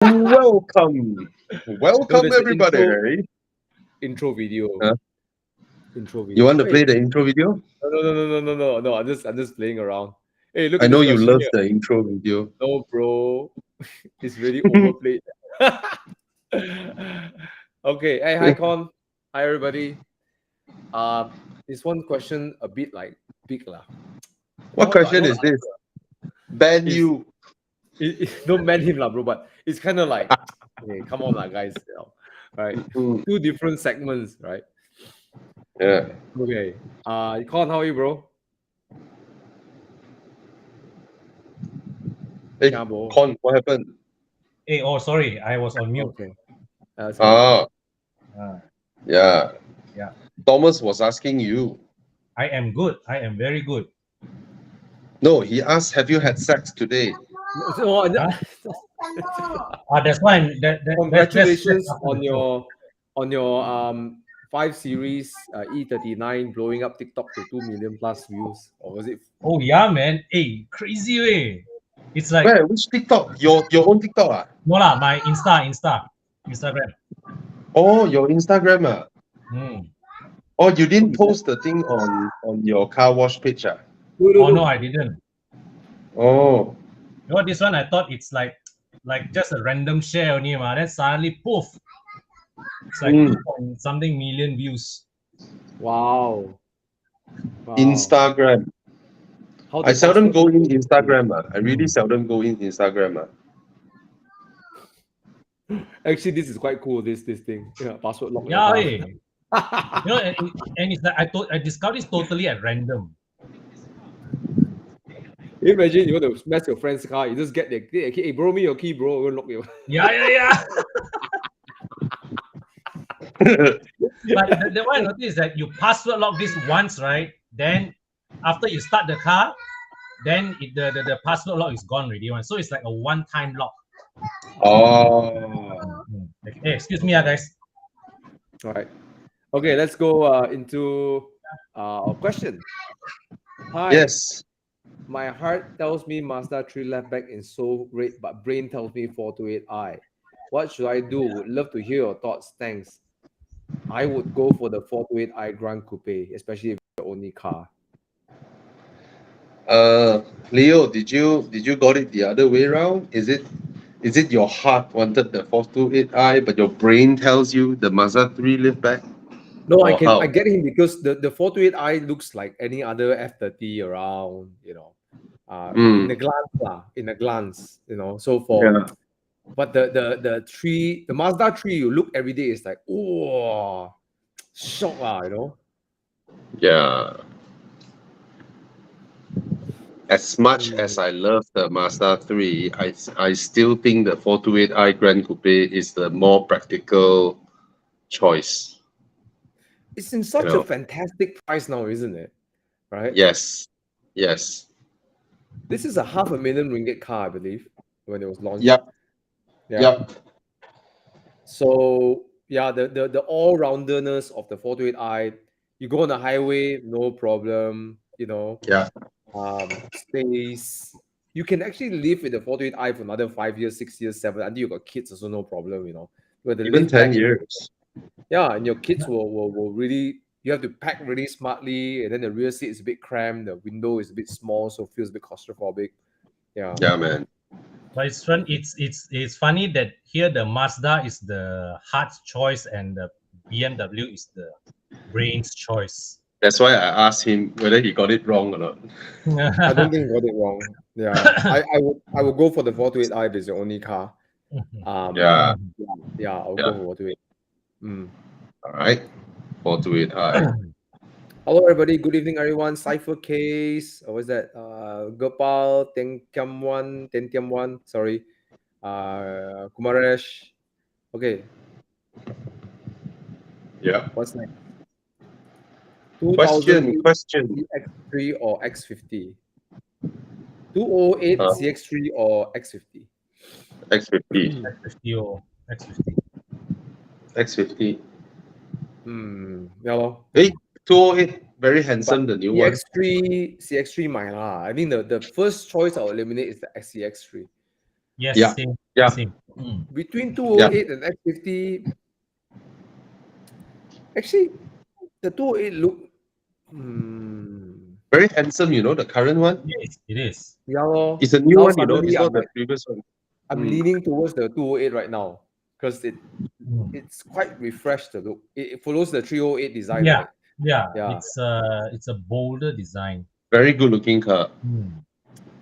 Welcome. No, Welcome, there's an everybody. intro video. Huh? Intro You video. want to Hey, play the intro video? no. I'm just playing around. Hey, look I at know this you question love here. the intro video. No, bro. It's really overplayed. Okay. Hey, hi Con. Hi everybody. This one question a bit like big lah. What How I question know is the this? Ban is you. don't man him lah, bro. But it's kind of like, hey, come on lah, guys. Right? Mm, Two different segments, right? yeah. Okay. Con, how are you, bro? Hey, Yeah, bro. Con, what happened? Hey, oh, sorry, I was on mute. Okay. That's good. Ah, Uh, yeah. yeah, Thomas was asking you. I am good. I am very good. No, he asked, have you had sex today? So, Huh? That's why congratulations after on the show. your 5 series E39 blowing up TikTok to 2 million plus views, or was it? Oh yeah, man. Hey, crazy way. It's like Where? Which TikTok? Your own TikTok? Ah? no lah, my Instagram. Oh, your Instagram. Ah? Hmm. Oh, you didn't post the thing on your car wash page. Ah? Oh no, I didn't. Oh. You know this one? I thought it's like just a random share only, man. Then suddenly poof, it's like Mm. 2 point something million views. Wow. Wow. Instagram. How I the seldom password go in look- Instagram. Ah. I really Mm. seldom go in Instagram. Ah. Actually, this is quite cool. This thing. Yeah, password lock. Yeah, hey. You know, and it's like I discovered it's totally at random. Imagine you want to smash your friend's car, you just get the key. Hey, bro, me your key, bro. We'll lock you. Yeah. But the one I noticed is that you password lock this once, right? Then after you start the car, then the password lock is gone already. So it's like a one-time lock. Oh. Hey, excuse me, guys. All right. Okay, let's go into our question. Hi. Yes. My heart tells me Mazda 3 left back in so great, but brain tells me 428i. What should I do? Would love to hear your thoughts. Thanks. I would go for the 428i Grand Coupe, especially if it's the only car. Leo, did you got it the other way around? Is it your heart wanted the 428i, but your brain tells you the Mazda 3 lift back? No, I Or can how? I get him because the 428i looks like any other F30 around, in the glance lah, in a glance, So Yeah. but the Mazda 3 you look every day is like, oh, shock Yeah. As much as I love the Mazda 3, I still think the 428i Grand Coupe is the more practical choice. It's in such a know. fantastic price now, isn't it? Right? Yes. Yes. This is a $500,000 car, I believe, when it was launched. Yep. Yeah. Yep. So yeah, the all-rounderness of the 428i, you go on the highway, no problem, Yeah. space. You can actually live with the 428i for another 5 years, 6 years, 7, until you got kids, also no problem, But the Even lift 10 back, years. yeah, and your kids will really, you have to pack really smartly, and then the rear seat is a bit cramped, the window is a bit small, so it feels a bit claustrophobic. Yeah. Yeah, man. But it's fun. It's funny that here the Mazda is the heart's choice and the BMW is the brain's choice. That's why I asked him whether he got it wrong or not. I don't think you got it wrong. Yeah. I would go for the 428i if it's your only car. Yeah. Yeah, I'll Yeah. go for 428. All right. 428i. Hello, everybody. Good evening, everyone. Cypher Case. What was that? Gopal, Tentiam1. Sorry. Kumaresh. Okay. Yeah. What's next? Question. 2008 CX3 or X50? 208 CX3 or X50? X50. X50 or X50. X50. Yeah, lor. Hey, 208. Very handsome, the new one. CX3 my lah. I think the first choice I'll eliminate is the XCX3. Yes, Yeah. same. Yeah. Same. Between 208 and X50, actually, the 208 look. Very handsome, you know, the current one. Yes, it is. Yeah, lor. It's a new Now one, you know. suddenly It's I'm not the like, previous one. I'm leaning towards the 208 right now because Mm. it's quite refreshed. The look. It follows the 308 design, Yeah, right? yeah. Yeah. It's a bolder design. Very good looking car.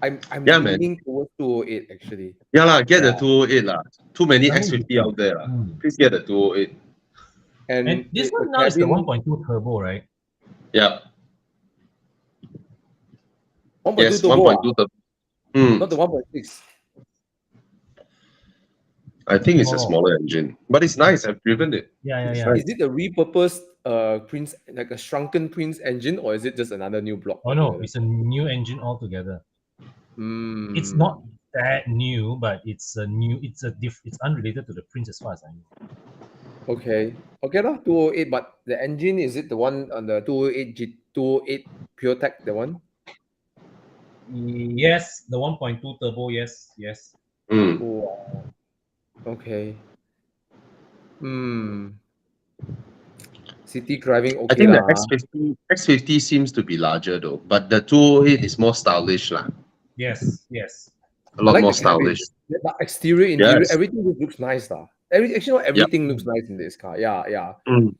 I'm Yeah, man. leaning towards 208 actually. Yeah, lah. Get the Yeah. 208 lah. Too many I mean, X50 out there lah. Mm. Please get the 208. And this the one now is the cabin 1.2 turbo, right? Yeah. 1.2 Yes, turbo, 1.2 turbo. not the 1.6. I think it's a Oh. smaller engine, but it's nice. I've driven it. Yeah. Is it a repurposed Prince, like a shrunken Prince engine, or is it just another new block? Oh no, altogether? it's a new engine altogether. It's Hmm. not that new, but it's unrelated to the Prince as far as I know. Okay. Okay lah, 208, but the engine, is it the one on the 208 PureTech, the one? Yes, the 1.2 turbo, yes. Mm. Wow. Okay. City driving, I okay think the lah. X50 seems to be larger though, but the 208 is more stylish lah. Yes. A lot I like more the cabin. stylish. The exterior, interior, Yes. everything just looks nice lah. Actually, not everything looks nice in this car. Yeah. Mm.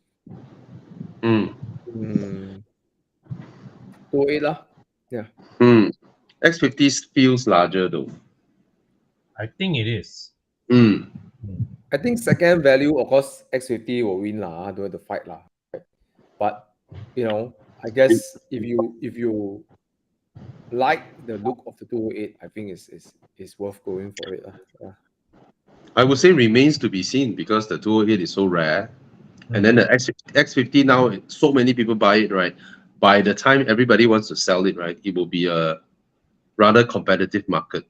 Mm. 208 lah. Yeah. X50 feels larger though. I think it is. Mm. I think second value, of course, X50 will win lah. Don't have to fight lah. But I guess if you like the look of the 208, I think it's worth going for it lah. Yeah. I would say remains to be seen because the 208 is so rare. And then the X50 now, so many people buy it, right? By the time everybody wants to sell it, right, it will be a rather competitive market.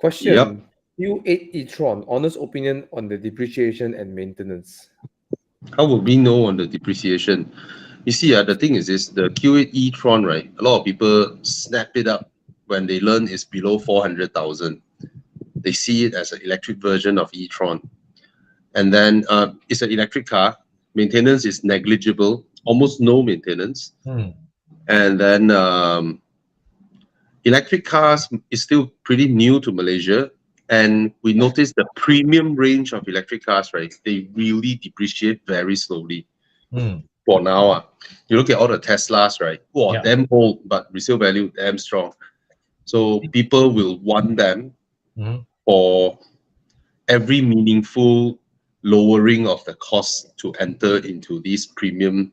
Question. Yep. Q8 e-tron, honest opinion on the depreciation and maintenance. How would we know on the depreciation? You see, the thing is this, the Q8 e-tron, right? A lot of people snap it up when they learn it's below 400,000. They see it as an electric version of e-tron. And then it's an electric car. Maintenance is negligible, almost no maintenance. And then electric cars is still pretty new to Malaysia. And we noticed the premium range of electric cars, right? They really depreciate very slowly. For now, you look at all the Teslas, right? Wow, Yeah. damn old, but resale value damn strong. So people will want them for every meaningful lowering of the cost to enter into these premium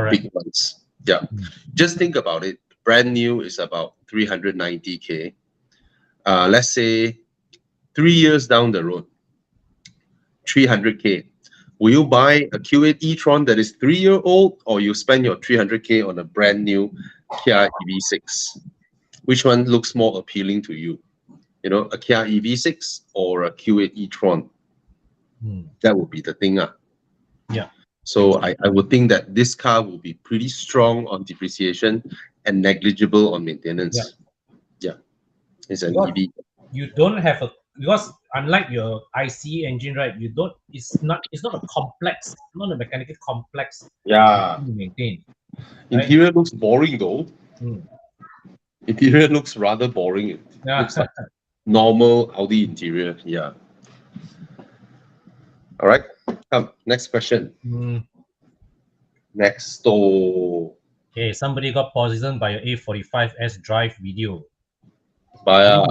big ones. Yeah. Just think about it. Brand new is about 390K. Let's say 3 years down the road, 300K. Will you buy a Q8 e-tron that is 3-year-old, or you spend your 300K on a brand new Kia EV6? Which one looks more appealing to you? You know, a Kia EV6 or a Q8 e-tron? That would be the thing. Yeah. So I would think that this car will be pretty strong on depreciation and negligible on maintenance. Yeah. It's an EV. You don't have because unlike your ICE engine, right? It's not a complex, not a mechanical complex Yeah. to maintain. Interior looks boring though. Interior looks rather boring. It looks like normal Audi interior. Yeah. All right. Come, next question. Next. Okay, somebody got poisoned by your A45S drive video. Buy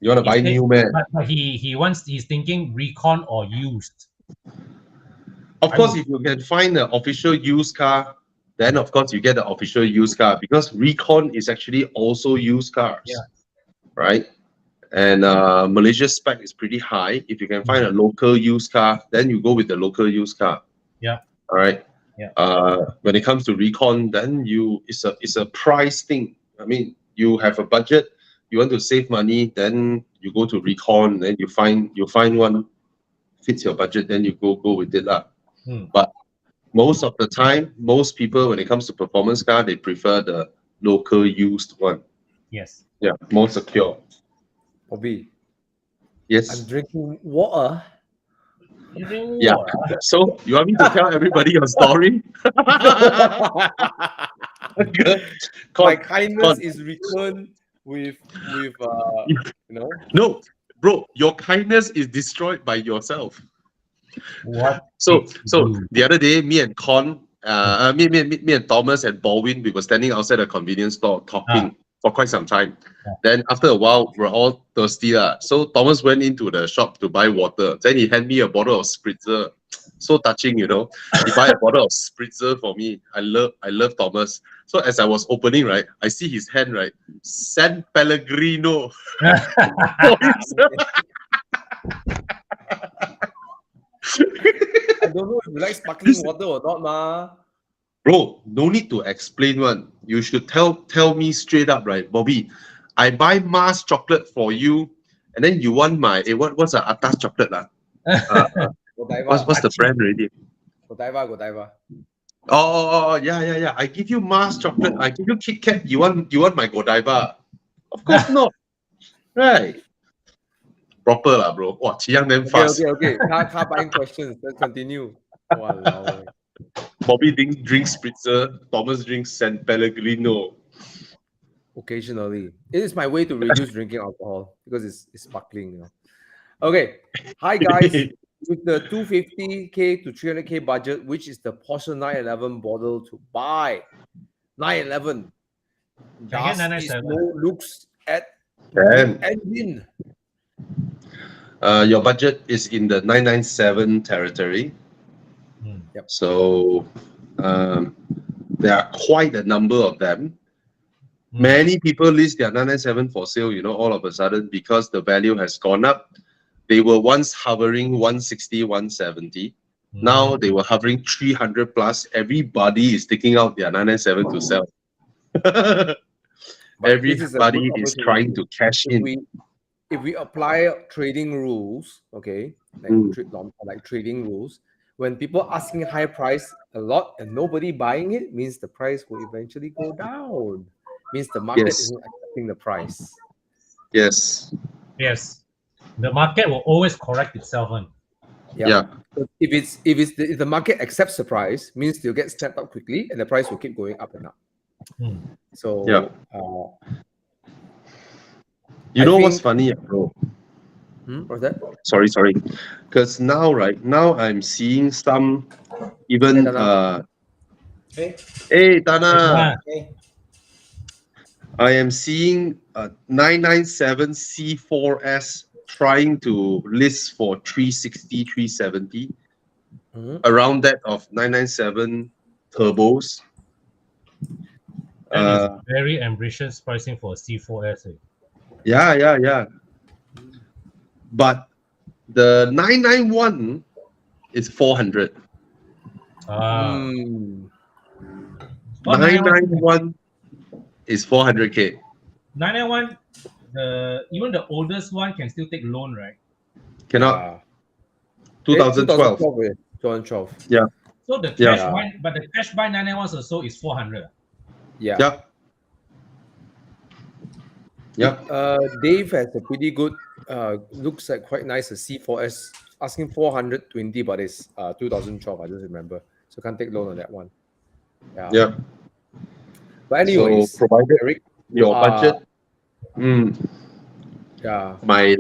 you want to buy new, man? But he's thinking recon or used. Of course, if you can find an official used car, then of course you get the official used car, because recon is actually also used cars, right? And Malaysia's spec is pretty high. If you can find a local used car, then you go with the local used car. Yeah. All right. Yeah. When it comes to recon, then it's a price thing. I mean, you have a budget, you want to save money, then you go to recon, then you find one fits your budget, then you go with it lah. But most of the time, most people, when it comes to performance car, they prefer the local used one. Yes. Yeah, more secure. Bobby, Yes. I'm drinking water. Yeah. So you want me to tell everybody your story? My Con, kindness is returned with no, bro, your kindness is destroyed by yourself. What? So did you so do? the other day, me and me and Thomas and Baldwin, we were standing outside a convenience store talking for quite some time. Then after a while, we're all thirsty. So Thomas went into the shop to buy water. Then he handed me a bottle of spritzer. So touching, you know. He buy a bottle of spritzer for me. I love Thomas. So as I was opening, right, I see his hand, right? San Pellegrino. I don't know if you like sparkling water or not, ma. Bro, no need to explain one. You should tell me straight up, right, Bobby? I buy Mars chocolate for you, and then you want my what's the atas chocolate lah? What's the brand already? Godiva. Yeah. I give you Mars chocolate. I give you Kit Kat. You want my Godiva? Of course not. Right. Proper lah, bro. Wow, Chiang them fast. Okay. Car buying questions. Let's continue. Walao. Bobby drinks spritzer. Thomas drinks San Pellegrino. Occasionally, it is my way to reduce drinking alcohol because it's sparkling. You know. Okay. Hi guys. With the 250K to 300K budget, which is the Porsche 911 model to buy? 911. Does this no looks at engine? Your budget is in the 997 territory. Yep. So there are quite a number of them. Many people list their 997 for sale, you know, all of a sudden because the value has gone up. They were once hovering 160, 170. Now they were hovering 300 plus. Everybody is taking out their 997 to sell. Everybody is trying to cash in. If we apply trading rules, okay, like trading rules, when people asking high price a lot and nobody buying it, means the price will eventually go down. Means the market isn't accepting the price. Yes. The market will always correct itself on. Yeah. If the market accepts the price, means they'll get stepped up quickly and the price will keep going up and up. So you know what's funny, bro? What's that? Sorry. Because now I'm seeing some even Hey Thana. Hey. I am seeing a 997 C4S trying to list for 360, 370. Around that of 997 turbos. That is very ambitious pricing for a C4S. Yeah. But the 991 is 400. 991 is 400K. 991, even the oldest one can still take loan, right? Cannot. 2012. 2012. Yeah. So the cash buy, but the cash buy 991 or so is 400. Yeah. Yep. Dave has a pretty good, looks like quite nice, a C4S, asking 420, but it's 2012, I just remember. So can't take loan on that one. Yeah. But anyways, so provided Eric, your budget, my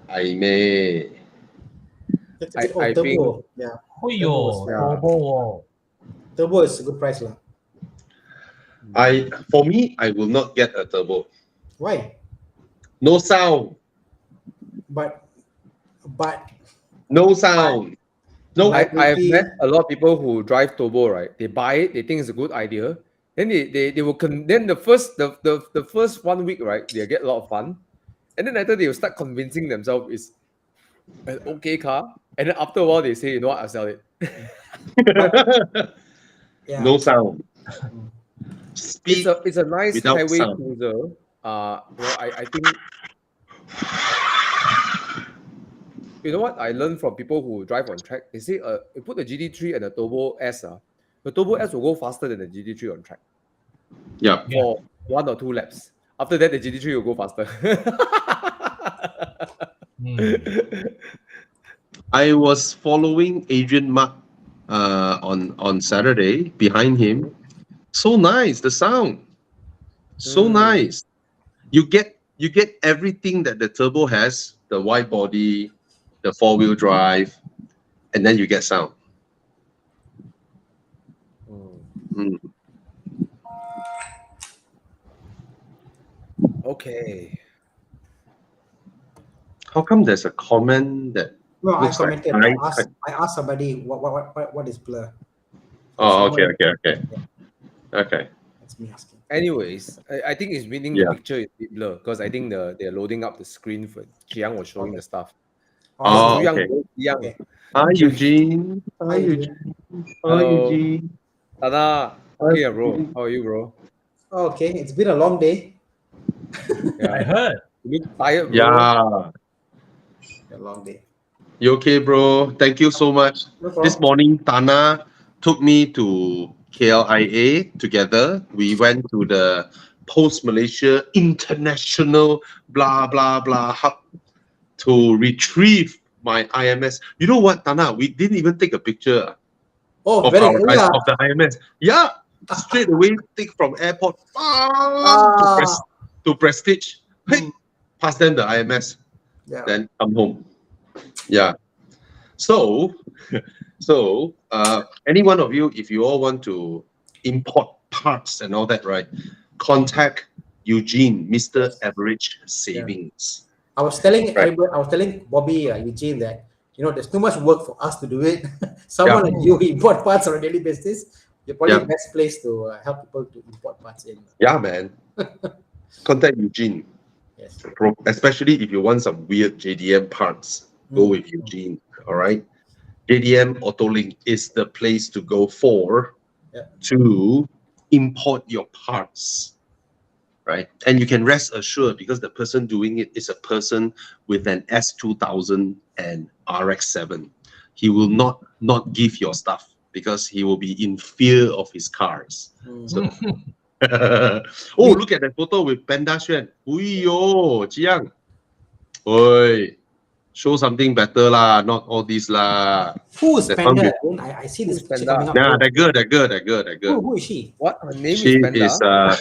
I may. I turbo. think, Turbo is a good price, lah. For me, I will not get a turbo. Why? No sound. But no sound. No. I've met a lot of people who drive turbo, right? They buy it, they think it's a good idea. Then they will then the first 1 week, right? They get a lot of fun. And then later they will start convincing themselves it's an okay car. And then after a while they say, you know what, I'll sell it. No sound. Speed it's a nice highway sound. cruiser. I think You know what I learned from people who drive on track? They say, you put the GT3 and the Turbo S, the Turbo S will go faster than the GT3 on track Yeah. for 1 or 2 laps. After that, the GT3 will go faster. I was following Adrian Mark on Saturday behind him. So nice, the sound. So nice. You get everything that the turbo has, the wide body, the 4-wheel drive, and then you get sound. Okay. How come there's a comment that No, I looks like commented. I asked somebody what is blur. Oh, okay. That's me asking. Anyways, I think it's meaning the picture is a bit blur because I think they're loading up the screen for Chiang was showing the stuff. Oh, Young, okay. young. Okay. Hi, Eugene. Hi, Eugene. Hi, Hello. Eugene. Thana, okay, bro. How are you, bro? Okay, it's been a long day. Yeah. I heard. You look tired, bro. Yeah. A long day. You okay, bro? Thank you so much. No problem. This morning, Thana took me to KLIA together. We went to the Post Malaysia International blah blah blah hub to retrieve my IMS. You know what, Thana? We didn't even take a picture Oh, of very our yeah. of the IMS. Yeah, straight away take from airport to Prestige. Hey, pass them the IMS. Yeah. Then come home. Yeah. So any one of you, if you all want to import parts and all that, right? Contact Eugene, Mr. Average Savings. I was telling Bobby Eugene that there's too much work for us to do it. Someone like you import parts on a daily basis. You're probably the best place to help people to import parts in. Yeah, man. Contact Eugene. Yes. Especially if you want some weird JDM parts, go with Eugene. All right. JDM Autolink is the place to go for to import your parts. Right. And you can rest assured because the person doing it is a person with an S2000 and RX7. He will not give your stuff because he will be in fear of his cars. So, oh, look at that photo with Panda Xuan. Uyo, Jiang. Oi, show something better lah, not all this lah. Who is Panda? I see this picture coming up. Nah, that girl. Who is she? What? Her name She is Panda?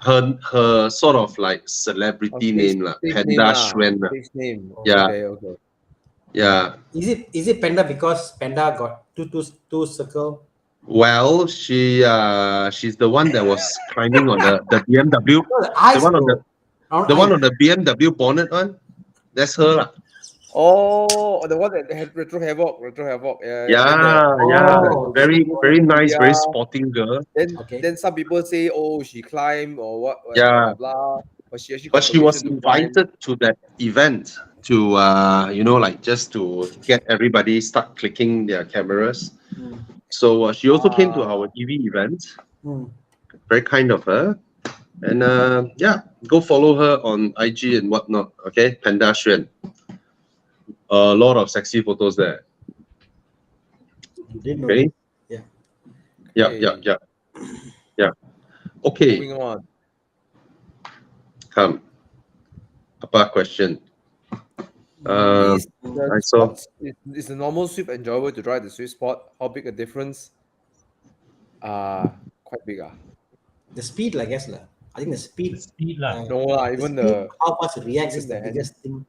her sort of like celebrity name lah. Panda Xuan lah. Name. Yeah. Okay. Yeah. Is it Panda because Panda got two circle? Well, she's the one that was climbing on the BMW. The one on the BMW bonnet one. That's her lah. Oh, the one that had Retro Havoc. Yeah. Very nice, very sporting girl. Then some people say, oh, she climbed or what? Yeah. Blah. But she was invited to that event to like just to get everybody start clicking their cameras. So she also came to our EV event. Very kind of her. And go follow her on IG and whatnot. Okay, Panda Xuan. A lot of sexy photos there. Okay. Yeah. Okay. Moving on. Come. Apa question? Is the normal Swift enjoyable to drive the Swift Sport? How big a difference? Quite big. The speed, I guess. I think the speed. Even how fast it reacts is the biggest thing.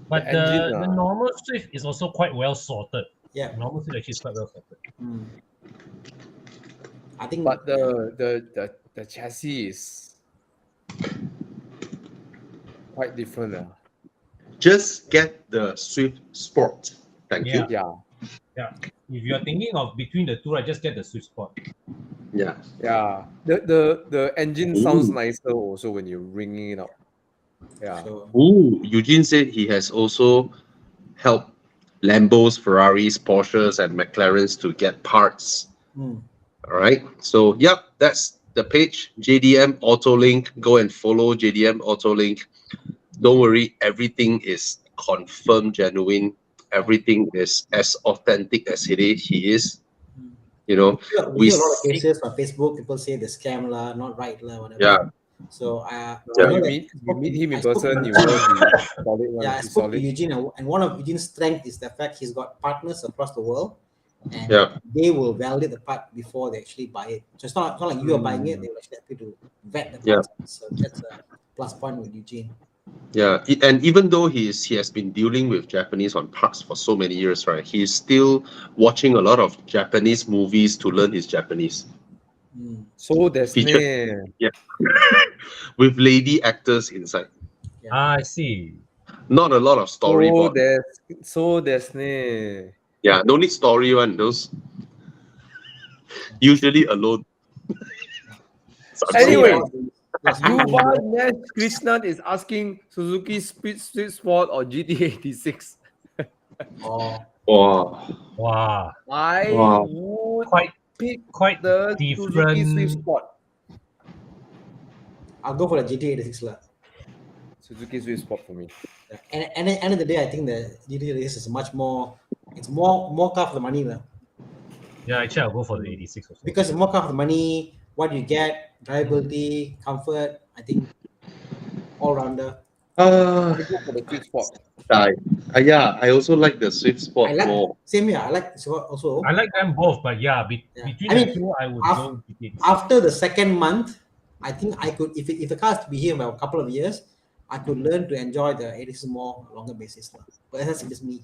But the normal Swift is also quite well sorted. Yeah. Normal Swift actually is quite well sorted. I think. But the chassis is quite different. Just get the Swift Sport. Thank you. Yeah. If you're thinking of between the two, just get the Swift Sport. Yeah. The engine sounds nicer also when you're ringing it up. Yeah. Eugene said he has also helped Lambos, Ferraris, Porsches, and McLarens to get parts. All right. So, that's the page, JDM Autolink. Go and follow JDM Autolink. Don't worry, everything is confirmed, genuine. Everything is as authentic as he is. You know, we hear a lot of cases on Facebook. People say the scam lah, not right lah, whatever. Yeah. So you meet him in person, you know he's solid. Yeah, I spoke to Eugene, and one of Eugene's strengths is the fact he's got partners across the world, and they will validate the part before they actually buy it. So it's not like you are buying it; they will actually have to vet the parts. So that's a plus point with Eugene. Yeah, and even though he has been dealing with Japanese on parts for so many years, right? He's still watching a lot of Japanese movies to learn his Japanese. So there's with lady actors inside. I see. Not a lot of storyboard. there's Yeah, no need story one. Those usually alone. Anyway, Yuval Nash Krishnan is asking Suzuki Sweet Spot or GT86. Wow. I would pick quite the different. Suzuki Swift Sport. I'll go for the GT86 lah. Suzuki Swift Sport for me. And at the end of the day, I think the GT86 is much more. It's more car for the money lah. Yeah, actually, I'll go for the 86 also. Because it's more car for the money. What you get, drivability, comfort. I think all rounder. For the Swift Sport. Yeah, I also like the Swift Sport more. Same here. I like also. I like them both, but between the two, I would go GT86. After the second month, I think I could, if the car has to be here for a couple of years, I could learn to enjoy the 86 more longer basis. But that's just me.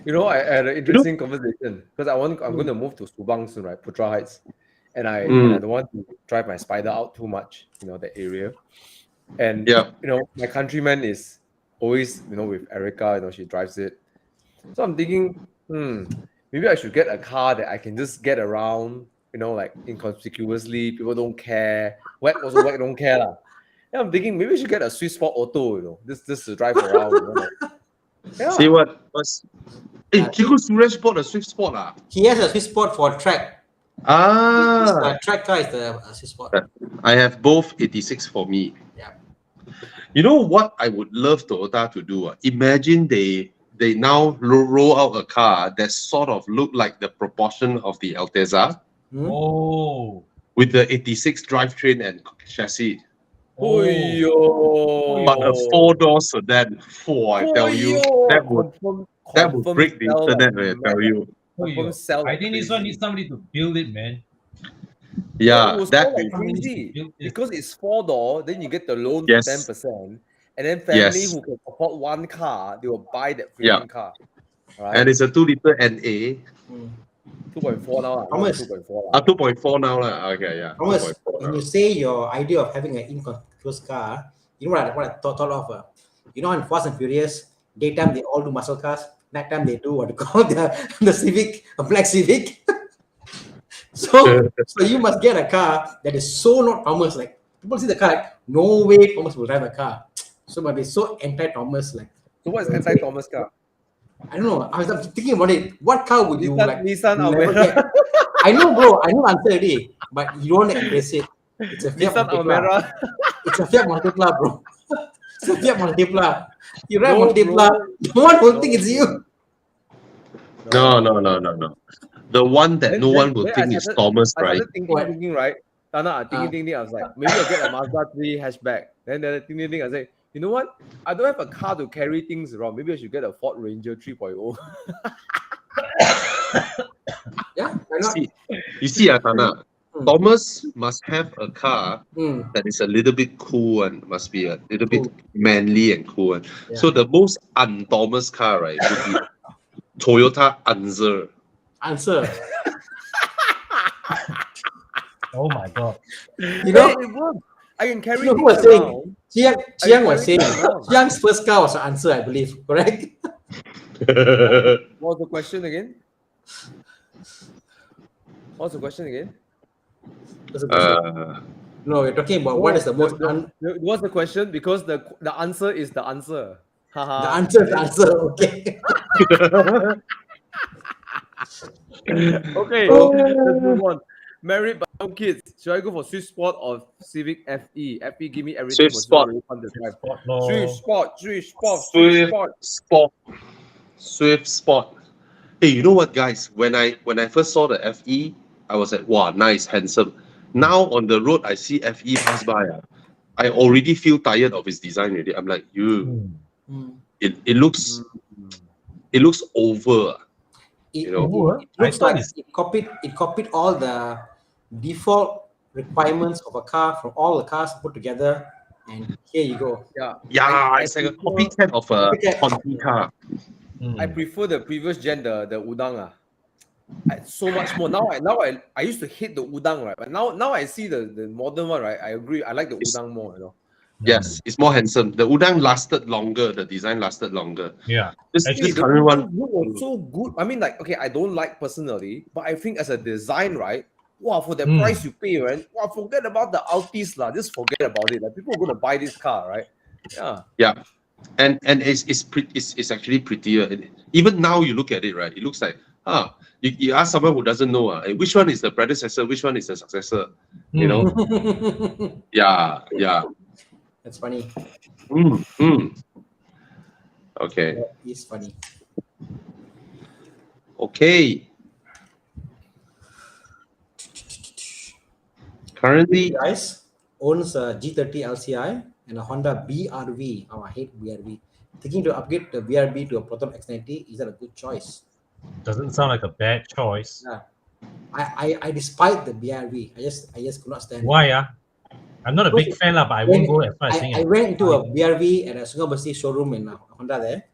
You know, I had an interesting conversation because I'm going to move to Subang soon, right? Putra Heights. And I don't want to drive my Spider out too much, that area. And, my countryman is always, with Erica, she drives it. So I'm thinking, maybe I should get a car that I can just get around, like inconspicuously. People don't care. Whack don't care. And I'm thinking, maybe I should get a Swiss Sport Auto, just to drive around. See what? Chico Suresh bought a Swift Sport. He has a Swiss Sport for track. The track car is the Swiss Sport. I have both 86 for me. Yeah. You know what I would love Toyota to do? Imagine they now roll out a car that sort of look like the proportion of the Altezza. With the 86 drivetrain and chassis. But a 4-door sedan, I tell you, that would break the internet, I tell you. I think this one needs somebody to build it, man. Yeah, that is crazy. Because it's 4-door, then you get the loan for 10%, and then family who can afford one car, they will buy that freaking car. Right? And it's a 2-liter NA. 2.4 now. Thomas. 2.4 now. Okay, yeah. Thomas, when you say your idea of having an inconspicuous car, you know what I thought of? In Fast and Furious, daytime they all do muscle cars, nighttime they do what you call the Civic, a black Civic. So you must get a car that is so not Thomas. Like people see the car, like, no way Thomas will drive a car. So it might be so anti-Thomas. Like, so what is anti-Thomas car? I don't know. I was thinking about it. What car would you like? Nissan Almera. I know, bro. I know answer already, but you don't embrace it. It's a Fiat Multipla. It's a Fiat Multipla, bro. It's a Fiat Multipla. You drive Multipla. No one will think it's you. No. The one that no one will think is Thomas, right? I started thinking, right? Tana, thinking. I was like, maybe I'll get a Mazda 3 hatchback. Then thinking, I say, you know what? I don't have a car to carry things around. Maybe I should get a Ford Ranger 3.0. Yeah, why not? You see, Tana, Thomas must have a car that is a little bit cool and must be a little bit manly and cool. Yeah. So the most un-Thomas car, right, would be Toyota Answer. Oh my God. I can carry who was saying? Chiang was saying Chiang's first car was an Answer, I believe, correct? What was the question again? What's the question again? No, we're talking about what is the most. What's the question? Because the answer is the answer. The answer is the answer. Okay. Okay. Let's move on. Married but no kids. Should I go for Swift Sport or Civic FE? FE give me everything. Swift was Sport. really fun to drive. Sport law. Swift Sport, Swift Sport, Swift Swift Sport. Sport. Swift Sport. Hey, you know what, guys? When I first saw the FE, I was like, wow, nice, handsome. Now on the road, I see FE pass by. I already feel tired of its design already. I'm like, you. It looks over. It, You know? it looks like it copied all the default requirements of a car from all the cars put together, and here you go. Yeah, It's like a copycat of a Honda car. I prefer the previous gen, the udang. So much more. Now I used to hate the udang, right? But now I see the modern one, right? I agree. I like the udang more, you know. Yes, it's more handsome. The udang lasted longer. The design lasted longer. Yeah. This The current one udang look was so good. I mean, like, okay, I don't like personally, but I think as a design, right? Wow, for the price you pay, right? Wow, forget about the Altis lah. Just forget about it. Like, people are gonna buy this car, right? Yeah. Yeah, and it's actually prettier. Even now you look at it, right? It looks like you ask someone who doesn't know which one is the predecessor, which one is the successor. You know? Yeah. That's funny. Okay. That is funny. Okay. Currently, guys owns a G30 LCI and a Honda BRV. Oh, I hate BRV. Thinking to upgrade the BRV to a Proton X90, is that a good choice? Doesn't sound like a bad choice. Yeah. I despise the BRV. I just could not stand Why? it. I'm not a big fan, but I won't go as far as saying I went into a BRV at a Sungai Besi showroom in Honda there.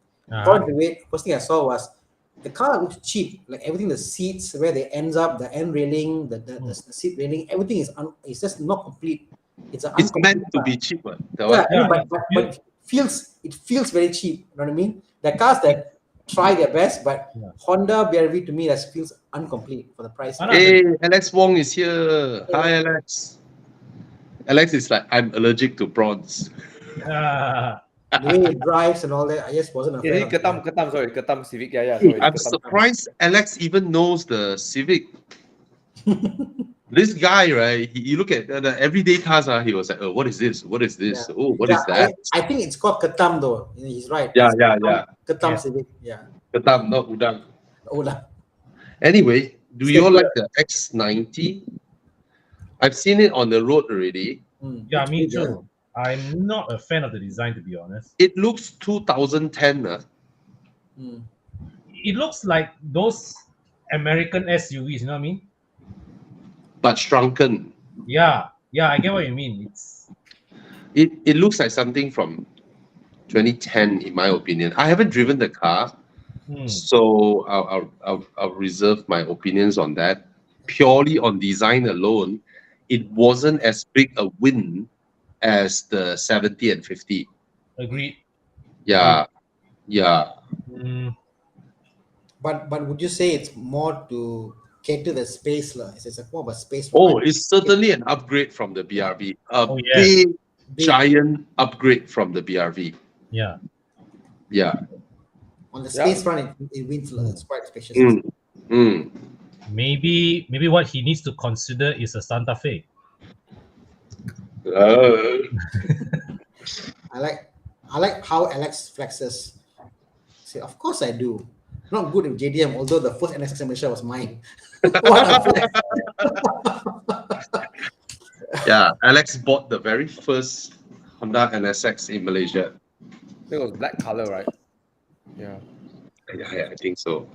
First thing I saw was the car looks cheap. Like everything, the seats, where they ends up, the end railing, the seat railing, everything is it's just not complete. It's meant to be cheap. But it feels very cheap. You know what I mean? The cars that try their best, but Honda BRV to me that feels incomplete for the price. Hey, Alex Wong is here. Hi, Alex. Alex is like, I'm allergic to prawns. The way it drives and all that, I just wasn't a fan. Ketam Civic. Sorry, I'm surprised Alex even knows the Civic. This guy, right? You look at the everyday cars. He was like, "Oh, what is this? What is this? Yeah. Oh, what is that?" I think it's called Ketam though. He's right. Yeah. Ketam Civic. Yeah. Ketam, not udang. Udang. Anyway, do you all like the X90? I've seen it on the road already. Yeah, me too. I'm not a fan of the design, to be honest. It looks 2010. It looks like those American SUVs, you know what I mean? But shrunken. Yeah, I get what you mean. It looks like something from 2010, in my opinion. I haven't driven the car, so I'll reserve my opinions on that. Purely on design alone, it wasn't as big a win as the 70 and 50. Agreed. Yeah. But would you say it's more to cater the space? It's more of a space. It's certainly an upgrade from the BRV. Big, giant upgrade from the BRV. Yeah. On the space front, it wins. It's quite spacious. Maybe what he needs to consider is a Santa Fe. I like how Alex flexes. Say, of course I do. Not good with JDM, although the first NSX in Malaysia was mine. Yeah, Alex bought the very first Honda NSX in Malaysia. I think it was black color, right? Yeah, I think so.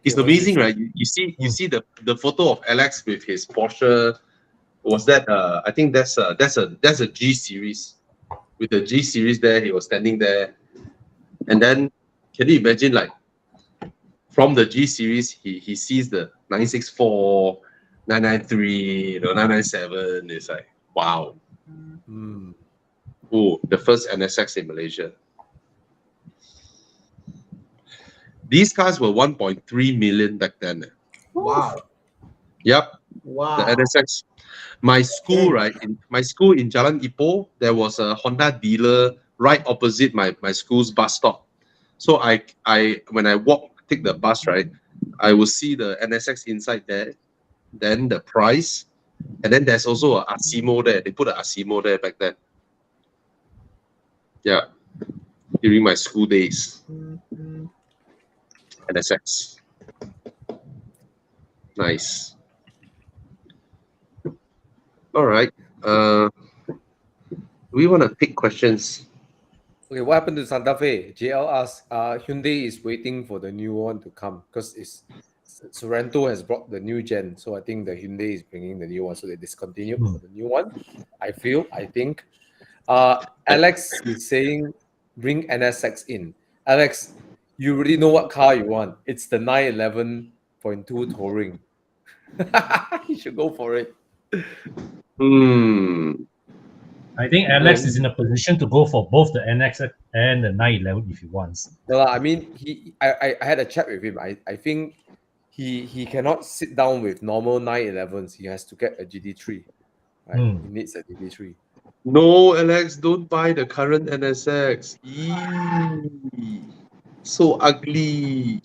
It's amazing, right? You see the photo of Alex with his Porsche. Was that I think that's a G series. With the G series there, he was standing there. And then can you imagine, like, from the G series he sees the 964, 993, 997. It's like, wow. Oh, the first NSX in Malaysia. These cars were 1.3 million back then. Wow. Yep. Wow. The NSX. My school, right? In my school in Jalan Ipoh, there was a Honda dealer right opposite my school's bus stop. So I when I take the bus, right, I will see the NSX inside there, then the price, and then there's also a Asimo there. They put an Asimo there back then. Yeah, during my school days. NSX. Nice. All right. We want to take questions. Okay, what happened to Santa Fe? JL asked, Hyundai is waiting for the new one to come because Sorento has brought the new gen. So I think the Hyundai is bringing the new one. So they discontinued for the new one. I think. Alex is saying, bring NSX in. Alex, you already know what car you want. It's the 911.2 Touring. You should go for it. I think Alex is in a position to go for both the NX and the 911 if he wants. Well, I mean, I had a chat with him. I think he cannot sit down with normal 911s. He has to get a GT3. Right? He needs a GT3. No, Alex, don't buy the current NSX. Eee, so ugly.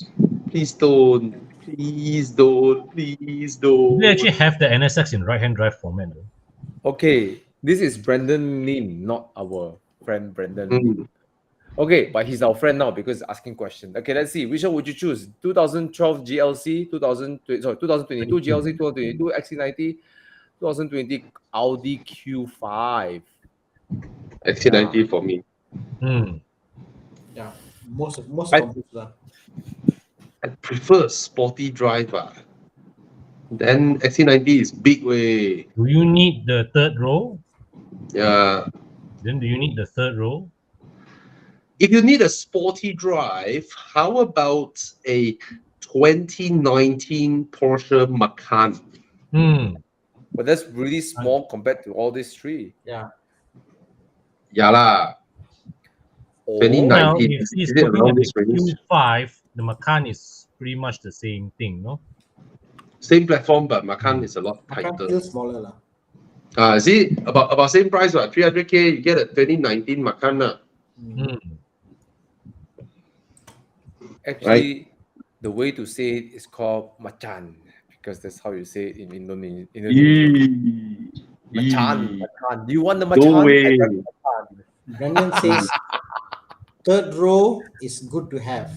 Please don't. Please don't. Please don't. We actually have the NSX in right-hand drive format. Okay, this is Brandon Lim, not our friend Brandon Lim. Okay, but he's our friend now because he's asking questions. Okay, let's see. Which one would you choose? 2012 GLC, 2022 GLC, 2022 XC90, 2020 Audi Q5. XC90 for me. Yeah, most I prefer a sporty driver. Then XC90 is big way. Do you need the third row? Yeah. Then do you need the third row? If you need a sporty drive, how about a 2019 Porsche Macan? But that's really small compared to all these three. Yeah. Yeah lah. 2019. Well, if he's looking at the Q5, the Macan is pretty much the same thing, no? Same platform, but Macan is a lot tighter. Macan is smaller lah. See, about same price, 300K, you get a 2019 Macan. Actually, the way to say it is called Macan because that's how you say it in Indonesia. Macan. Do you want the Macan? No way. Brandon says third row is good to have.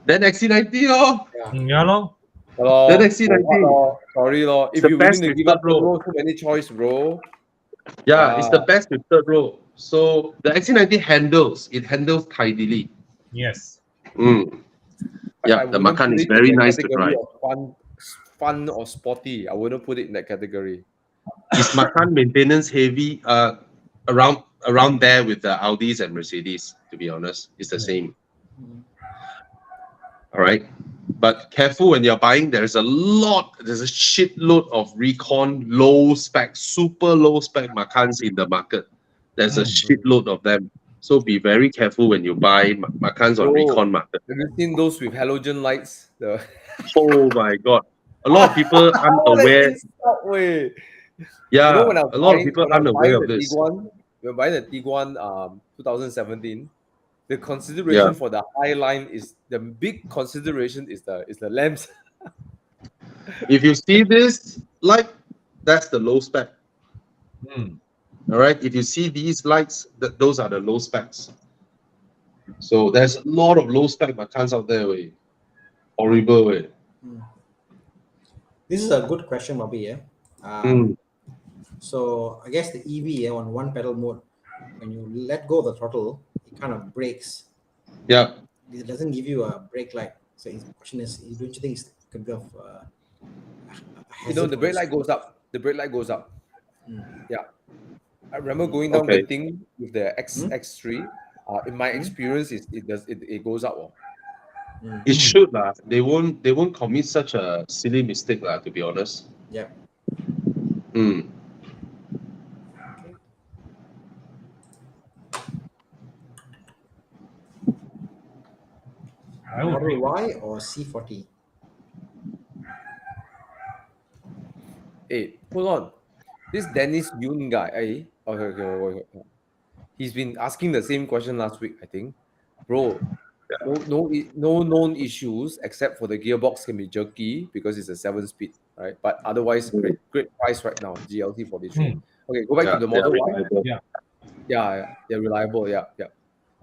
Then XC90, oh. Yeah, lor. Then XC90. Sorry, lor. If you're willing to give up third row, too many choice, bro. Yeah, it's the best with third row. So the XC90 handles tidily. Yes. Yeah, the Macan is very nice to drive. Fun or sporty, I wouldn't put it in that category. Is Macan maintenance heavy? Around there with the Audis and Mercedes, to be honest, it's the same. All right, but careful when you're buying. There's a shitload of recon, low spec, super low spec Macans in the market. There's a shitload of them. So be very careful when you buy Macans on recon market. Have you seen those with halogen lights? Oh my god. A lot of people aren't aware. Yeah, a lot of people aren't aware of this. We're buying the Tiguan 2017. The consideration for the high line is the big consideration is the lamps. If you see this light, that's the low spec. All right. If you see these lights, those are the low specs. So there's a lot of low spec Macans out there. Horrible way. This is a good question, Bobby. So I guess the EV on one pedal mode, when you let go of the throttle, it kind of brakes. Yeah. It doesn't give you a brake light. So the question is, don't you think it's a bit of the brake light goes up. The brake light goes up. Yeah. I remember going down the thing with the X3. In my experience, it goes up. It should lah. They won't commit such a silly mistake lah. To be honest. Yeah. Model Y or C40? Hey, hold on. This Dennis Yoon guy, okay. He's been asking the same question last week, I think. Bro, No known issues except for the gearbox can be jerky because it's a 7-speed, right? But otherwise, great price right now. GLT 43. Okay, go back to the they are Model Y. reliable. Yeah, they're reliable. Yeah.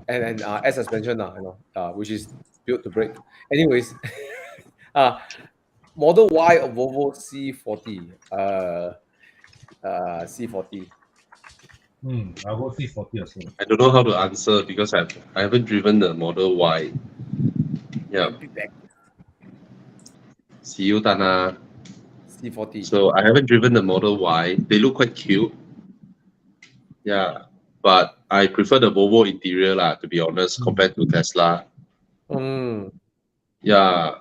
And as I mentioned, which is built to break. Anyways, Model Y or Volvo C40. C40. I'll go C40 as well. I don't know how to answer because I haven't driven the Model Y. Yeah. I'll be back. See you, Thana. C40. So I haven't driven the Model Y. They look quite cute. Yeah. But I prefer the Volvo interior lah, to be honest, compared to Tesla. Yeah.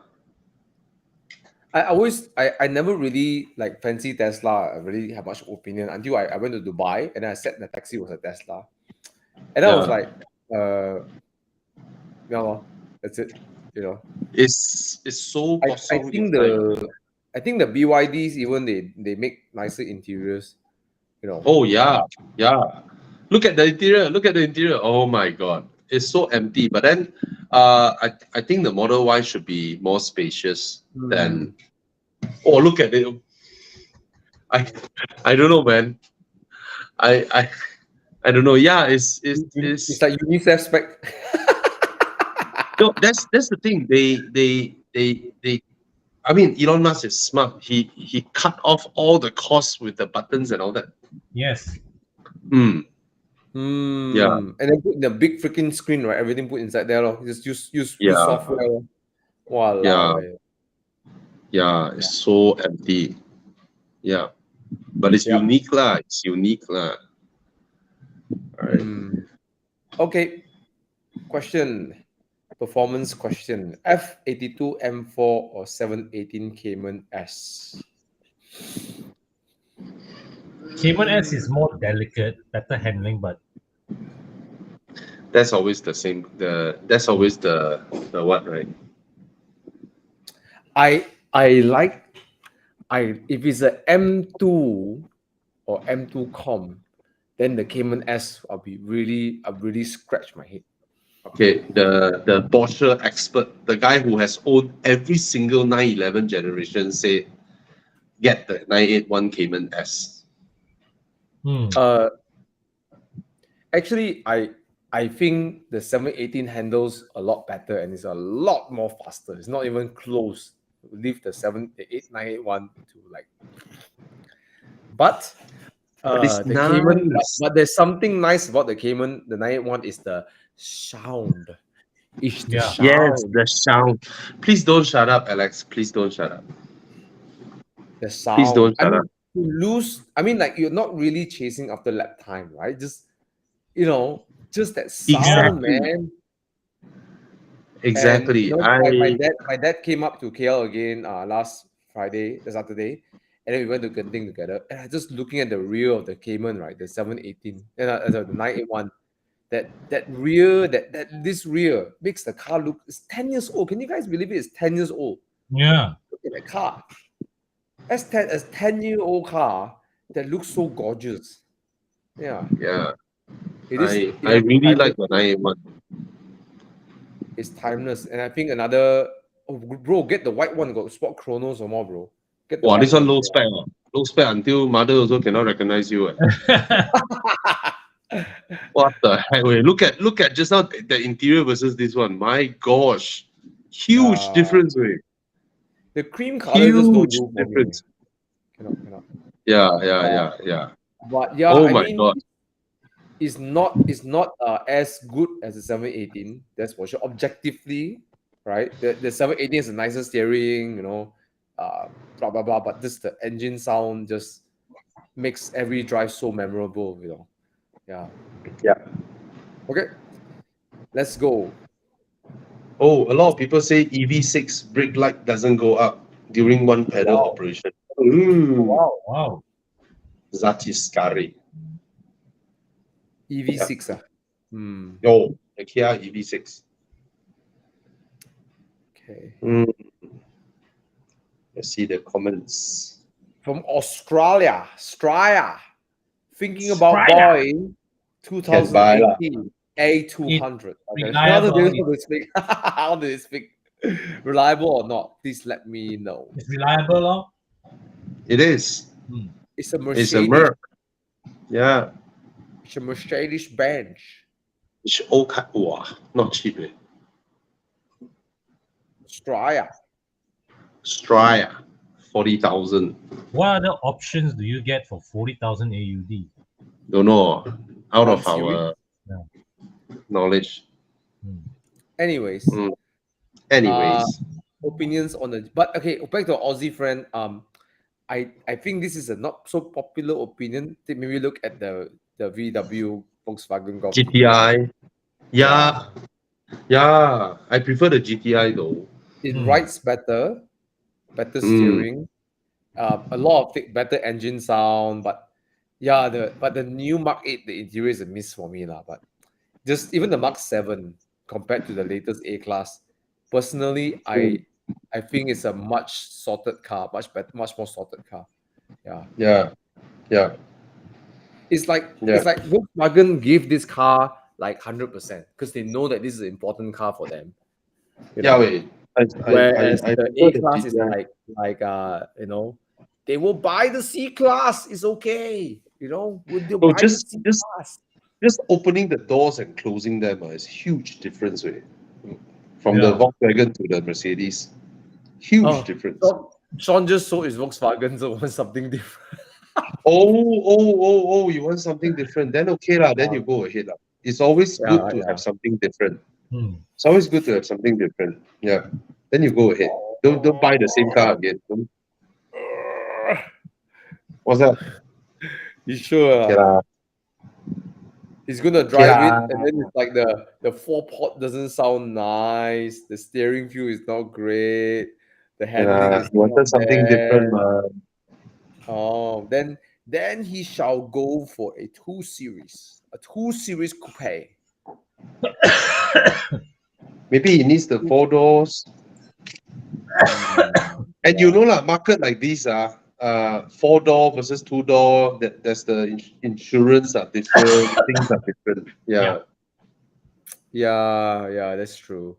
I never really like fancy Tesla. I really have much opinion until I went to Dubai and I sat in the taxi was a Tesla. And I was like, no, that's it. It's so I think the BYDs even they make nicer interiors. Oh yeah. Look at the interior. Oh my god. It's so empty. But then I think the Model Y should be more spacious than look at it. I don't know, man. I don't know. Yeah, it's like UNICEF spec. No, that's the thing. They I mean, Elon Musk is smart. He cut off all the costs with the buttons and all that. Yes. Yeah. And then put in the big freaking screen, right? Everything put inside there. Just use software. Walao. Yeah, it's so empty. Yeah. But it's unique lah. All right. Okay. Performance question. F82 M4 or 718 Cayman S? Cayman S is more delicate, better handling, but that's always the same. That's always the what, right? If it's a M2 or M2 com, then the Cayman S I'll really scratch my head. Okay, the Porsche expert, the guy who has owned every single 911 generation, said, get the 981 Cayman S. Actually, I think the 718 handles a lot better and it's a lot more faster. It's not even close. Leave the 881 to like. But the nice. Cayman, but there's something nice about the Cayman. The 981 is the sound. Yes, the sound. Please don't shut up, Alex. Please don't shut up. The sound. Please don't shut up. Like you're not really chasing after lap time, right? Just just that sound, man. Exactly. And, my dad came up to KL again last Saturday, and then we went to Genting together. And I just looking at the rear of the Cayman, right, the 718 and the 981. That rear, this rear makes the car look. It's 10 years old. Can you guys believe it? It's 10 years old. Yeah. Look at that car. As 10-year-old car that looks so gorgeous. Yeah. Yeah. I really like the 981. It's timeless, and I think another. Oh, bro, get the white one. Got sport chronos or more, bro. Wow, this one low spec. Low spec until mother also cannot recognize you. What the heck? Wait, look at just now the interior versus this one. My gosh, huge difference, wait. The cream color just don't do difference. Cannot. Yeah. But yeah, oh my god, it's not as good as the 718. That's for sure. Objectively, right? The 718 is a nicer steering, blah blah blah. But just the engine sound just makes every drive so memorable, Yeah. Okay, let's go. Oh, a lot of people say EV6 brake light doesn't go up during one pedal operation. Wow. That is scary. EV6 Oh, the Kia EV6. Okay. Let's see the comments. From Australia. Thinking about buying 2018. A200. reliable. How do they speak? Reliable or not? Please let me know. It's reliable, lor. It is. It's a It's Mercedes. a Merc. Yeah. It's a Mercedes Benz. It's old car. Wow, not cheap. Straya. Strya, 40,000. What other options do you get for 40,000 AUD? Don't know. Out of Series? our knowledge. Anyways. Anyways. Opinions on the but okay, back to our Aussie friend. I think this is a not so popular opinion. Maybe look at the VW Volkswagen Golf GTI. Yeah. Yeah. I prefer the GTI though. It rides better steering, a lot of better engine sound, but yeah, the new Mark 8, the interior is a miss for me lah. But just even the Mark 7 compared to the latest A class, personally, I think it's a much sorted car, much better, much more sorted car. Yeah. Yeah. Yeah. It's like Volkswagen give this car like 100% because they know that this is an important car for them. You know? Yeah, wait. Whereas I the prefer A class is GTI. like they will buy the C class. It's okay. Would they Oh, buy the C class? just opening the doors and closing them is huge difference, right? From the Volkswagen to the Mercedes. Huge difference. So Sean just sold his Volkswagen, so wants something different. Oh, you want something different. Then okay lah, then you go ahead lah. It's always good to have something different. It's always good to have something different. Yeah. Then you go ahead. Don't buy the same car again. What's that? You sure? Okay lah. He's gonna drive it, and then it's like the four-pot doesn't sound nice. The steering feel is not great. The handling is not something different, man. Oh, then he shall go for a 2 Series, coupe. Maybe he needs the 4 doors. And market like these 4-door versus 2-door. That's the insurance are different. Things are different. Yeah, that's true.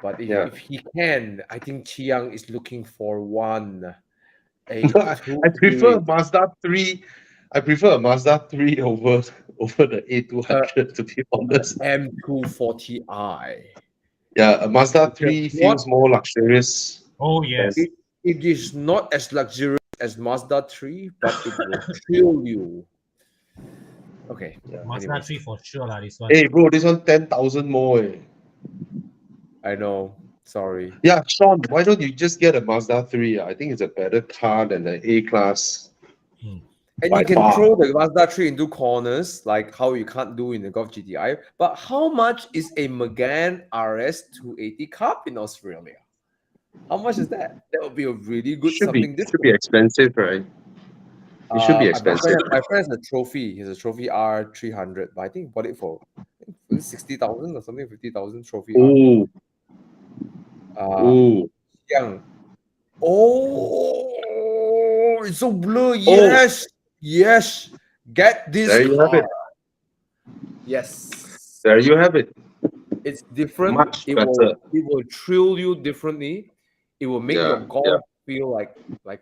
But if he can, I think Chiang is looking for one. I prefer a Mazda 3. I prefer a Mazda 3 over the A200, to be honest. M240i. Yeah, a Mazda 3 feels more luxurious. Oh, yes. It is not as luxurious as Mazda 3, but it will thrill you. Okay. Mazda 3 for sure, this one. Hey, bro, this one 10,000 more. I know. Sorry. Yeah, Sean, why don't you just get a Mazda 3? I think it's a better car than the A-Class. And you can throw the Mazda 3 into corners, like how you can't do in the Golf GTI. But how much is a Megane RS 280 Cup in Australia? How much is that? That would be a really good different. It should be expensive, right? It should be expensive. My friend has a trophy. He has a trophy R300, but I think he bought it for 60,000 or something, 50,000 trophy. Oh. Young. Oh, it's so blue. Yes. Yes. Get this there you car. Have it. Yes. There you have it. It's different. Much better. It will thrill you differently. It will make your golf feel like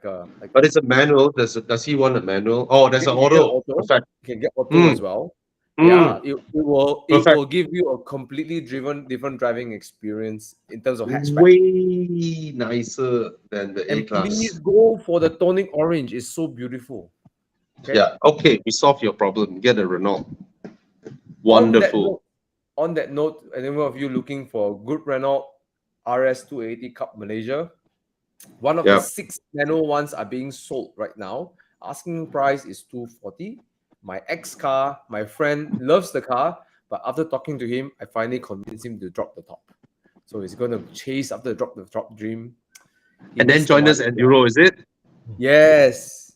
a. But it's a manual. Does he want a manual? Oh, there's an auto. Perfect. You can get auto as well. Yeah, it will give you a completely different driving experience in terms of hatchback. Way nicer than the A-Class. Please go for the tonic orange. It's so beautiful. Okay? Yeah. Okay, we solved your problem. Get a Renault. Wonderful. On that note, anyone of you looking for a good Renault RS 280 Cup Malaysia? One of the 6 manual ones are being sold right now. Asking price is 240. My car, my friend loves the car, but after talking to him, I finally convinced him to drop the top. So he's going to chase after the drop the top dream. And then join us at Enduro, is it? Yes.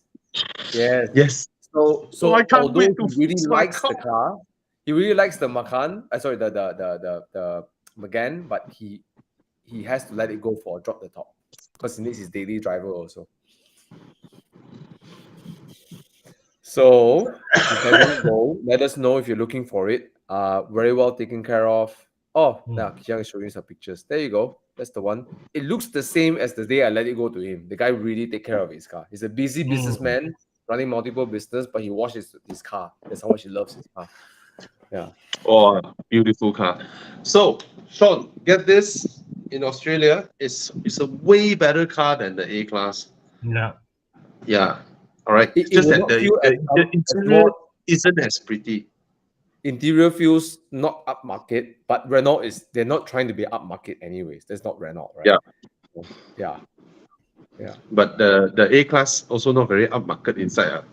So I can't although wait to he really likes the car, he really likes the Macan. The Megane, but he has to let it go for a drop the top because he needs his daily driver also. So let us know if you're looking for it. Very well taken care of. Oh, now Kiang is showing some pictures. There you go. That's the one. It looks the same as the day I let it go to him. The guy really take care of his car. He's a busy businessman running multiple business, but he washes his car. That's how much he loves his car. Yeah. Oh, beautiful car. So, Sean, get this. In Australia, it's a way better car than the A class. Yeah. Yeah. All right. It Just will that not the feel as interior more isn't as pretty. interior feels not upmarket, but Renault they're not trying to be upmarket anyways. That's not Renault, right? Yeah. Yeah. Yeah. But the A class also not very upmarket inside.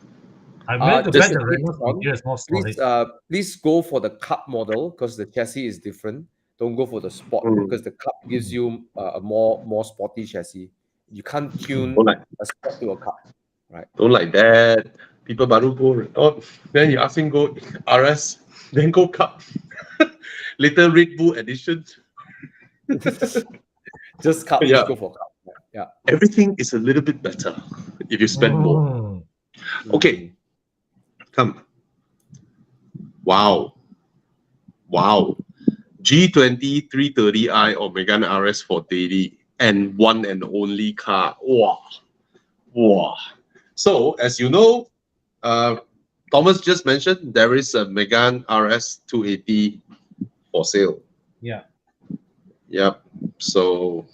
I'm willing to bet Just the a tip, Renault Sean. interior is more solid. Please go for the Cup model because the chassis is different. Don't go for the Sport because the Cup gives you a more sporty chassis. You can't tune Don't like, a Sport to a Cup, right? don't like that. People baru go Renault. Then you ask him go RS, then go Cup. Little Red Bull edition. Just Cup. Yeah. Just go for Cup. Yeah. Everything is a little bit better if you spend more. Okay. Come. Wow. G20 330i or Megane RS for daily and one and only car. Wow. So, as you know, Thomas just mentioned there is a Megane RS 280 for sale. Yeah. Yep. So,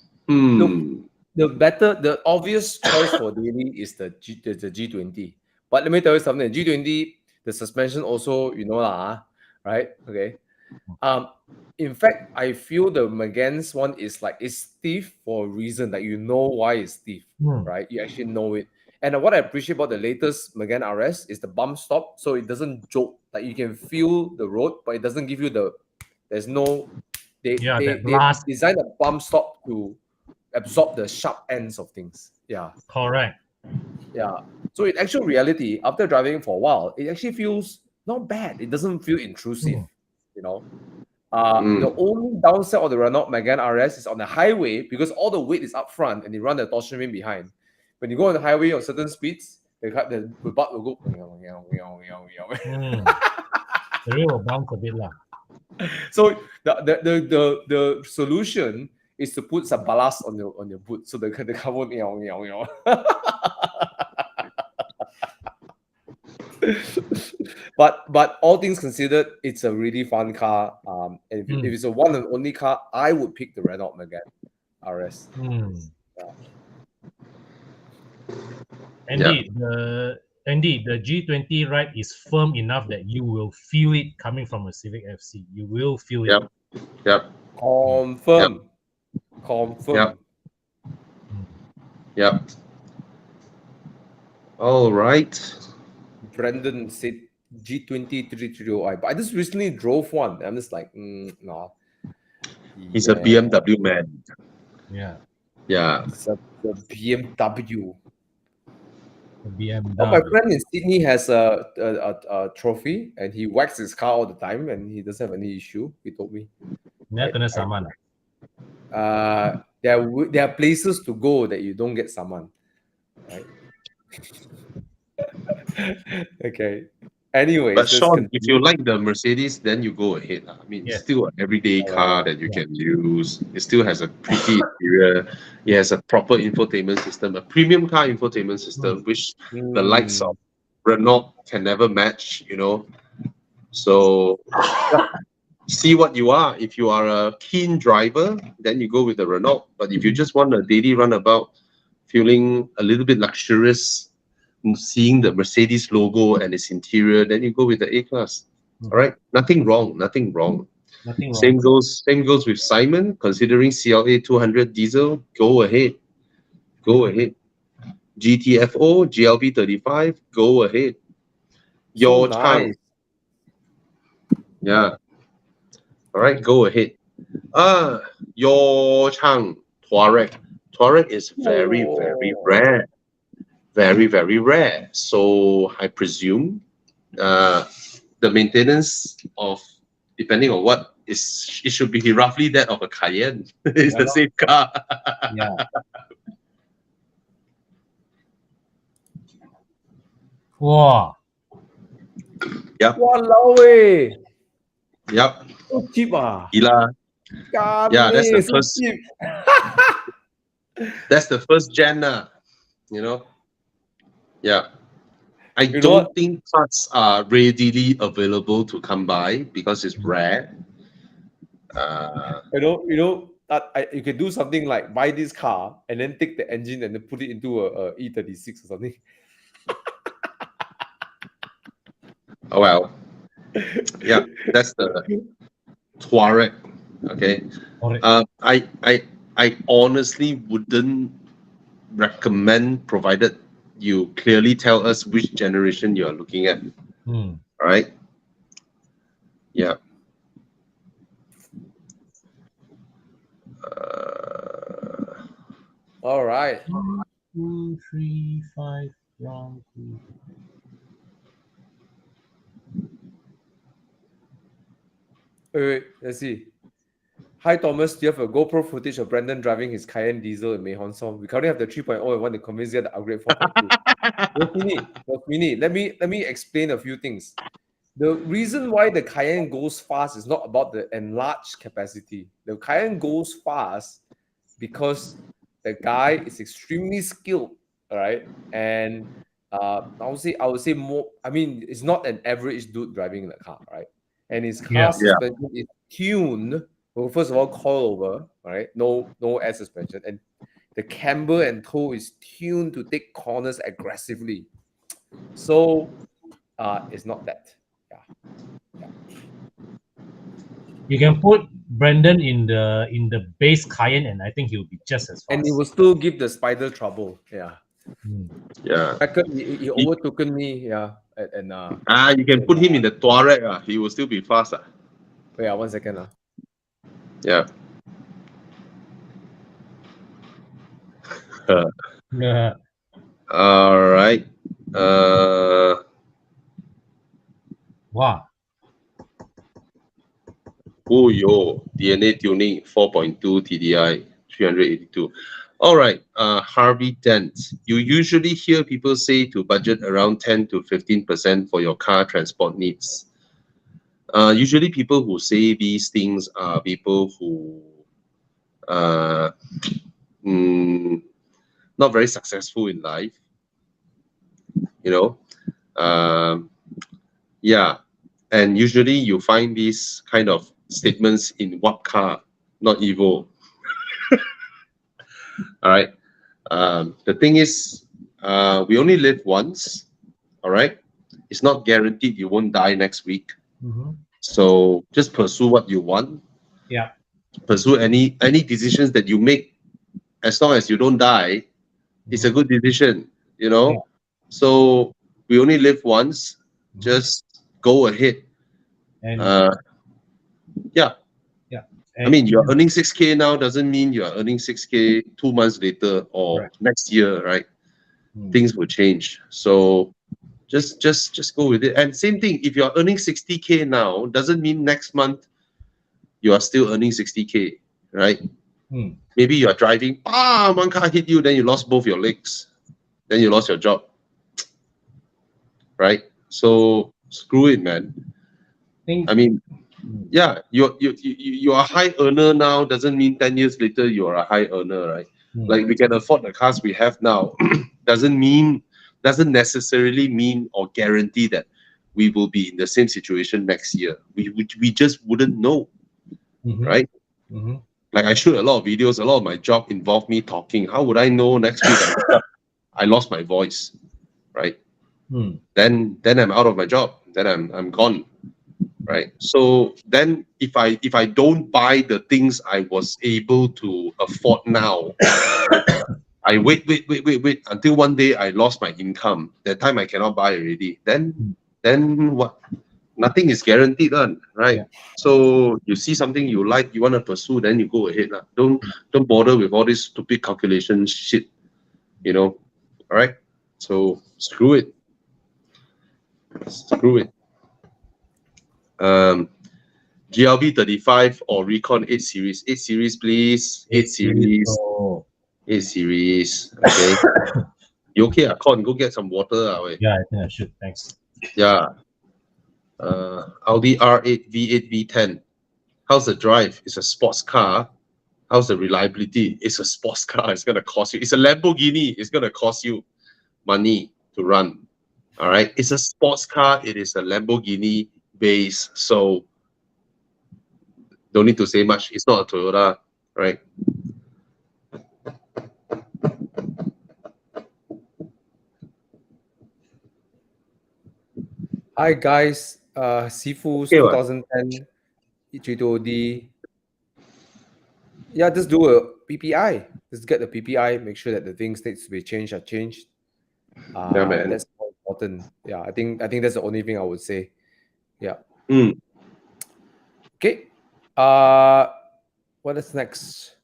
The obvious choice for daily is the G20. But let me tell you something. The G20, the suspension also, right? Okay. In fact, I feel the Megane's one is stiff for a reason. Like you know why it's stiff, right? You actually know it. And what I appreciate about the latest Megane RS is the bump stop, so it doesn't jolt. Like you can feel the road, but it doesn't give you there's no. They designed a bump stop to absorb the sharp ends of things. Yeah. Correct. Yeah. So in actual reality, after driving for a while, it actually feels not bad. It doesn't feel intrusive, you know. The only downside of the Renault Megane RS is on the highway because all the weight is up front and they run the torsion ring behind. When you go on the highway on certain speeds, the butt will go. The rear will bounce a bit lah. So the solution is to put some ballast on your boot so the car won't But all things considered, it's a really fun car. And if it's a one and only car, I would pick the Renault Megane RS. Andy, the G20 ride is firm enough that you will feel it coming from a Civic FC. You will feel it. Yep. Confirm. Yep. All right. Brendan said G20 330i, but I just recently drove one. I'm just like, no. He's a BMW man. Yeah. It's a BMW. BMW. Oh, my friend in Sydney has a trophy, and he whacks his car all the time, and he doesn't have any issue. He told me. Kena saman. There are places to go that you don't get saman, right? Okay. Anyway, but Sean, if you like the Mercedes, then you go ahead. I mean, it's still an everyday car that you can use. It still has a pretty interior. It has a proper infotainment system, a premium car infotainment system, which the likes of Renault can never match, So see what you are. If you are a keen driver, then you go with the Renault. But if you just want a daily runabout, feeling a little bit luxurious, seeing the Mercedes logo and its interior, then you go with the A class. All right, nothing wrong. Same goes with Simon. Considering CLA 200 diesel, go ahead. GTFO, GLB 35, go ahead. Your Chang. Yeah. All right, go ahead. Your Chang, Touareg. Touareg is very, very rare. Very, very rare. So I presume the maintenance of, depending on what, it should be roughly that of a Cayenne. It's the same car. Yeah. Wow. Yep. Walao eh. Yep. So cheap ah. Gila. Yeah, that's the So first. cheap. That's the first gen, you know. Yeah. I You know don't what? think parts are readily available to come by because it's rare. You can do something like buy this car and then take the engine and then put it into a E36 or something. Oh well. Yeah, that's the Touareg. Okay. I honestly wouldn't recommend, provided you clearly tell us which generation you are looking at. All right. Yeah. All right. 1, 2, 3, 5, 1, 2. Wait, let's see. Hi Thomas, do you have a GoPro footage of Brandon driving his Cayenne diesel in Mei Hong Song? We currently have the 3.0 and want to convince you to upgrade 4.2. Let me explain a few things. The reason why the Cayenne goes fast is not about the enlarged capacity. The Cayenne goes fast because the guy is extremely skilled, all right? And I would say more. I mean, it's not an average dude driving the car, right? And his car suspension is tuned. Well, first of all, coilover, right? No air suspension, and the camber and toe is tuned to take corners aggressively. So, it's not that. Yeah. You can put Brandon in the base Cayenne, and I think he'll be just as fast. And he will still give the spider trouble. Yeah. Yeah. He overtaken me. Yeah. You can put him in the Touareg. He will still be fast. Yeah, 1 second. Yeah. Yeah. All right. Wow. Oh, yo, DNA tuning 4.2 TDI 382. All right, Harvey Dent. You usually hear people say to budget around 10 to 15% for your car transport needs. Usually people who say these things are people who not very successful in life, you know. Yeah, and usually you find these kind of statements in what car, not Evo. All right. The thing is, we only live once. All right. It's not guaranteed you won't die next week. So just pursue what you want. Yeah. Pursue any decisions that you make, as long as you don't die. It's a good decision, you know. Yeah. So we only live once. Just go ahead. And yeah. And, I mean, you're earning 6K now doesn't mean you're earning 6K 2 months later or next year, right? Things will change. So just go with it. And same thing, if you're earning 60K now, doesn't mean next month you are still earning 60K, right? Maybe you're driving, one car hit you, then you lost both your legs, then you lost your job, right? So screw it, man. I mean, yeah, you're a high earner now, doesn't mean 10 years later you're a high earner, right? Like we can afford the cars we have now, doesn't necessarily mean or guarantee that we will be in the same situation next year. We just wouldn't know, right? Like I shoot a lot of videos, a lot of my job involved me talking. How would I know next week I lost my voice, right? Then I'm out of my job. Then I'm gone. Right. So then if I don't buy the things I was able to afford now, I wait until one day I lost my income. That time I cannot buy already. Then what? Nothing is guaranteed, right? Yeah. So you see something you like, you want to pursue, then you go ahead. Don't bother with all this stupid calculation shit. You know? All right. So screw it. Screw it. GLB 35 or Recon 8 series. 8 series, please. 8 series. 8 series. Okay. You okay, Con? Go get some water. Yeah, I think I should. Thanks. Yeah. Audi R8 V8 V10. How's the drive? It's a sports car. How's the reliability? It's a sports car. It's gonna cost you. It's a Lamborghini. It's gonna cost you money to run. All right. It's a sports car. It is a Lamborghini base. So don't need to say much. It's not a Toyota, right? Hi guys, Sifu's Okay, what? 2010 E32OD. Yeah, just do a PPI. Just get the PPI. Make sure that the things needs to be changed are changed. Yeah, man. That's more important. Yeah, I think that's the only thing I would say. Yeah. Okay. What is next?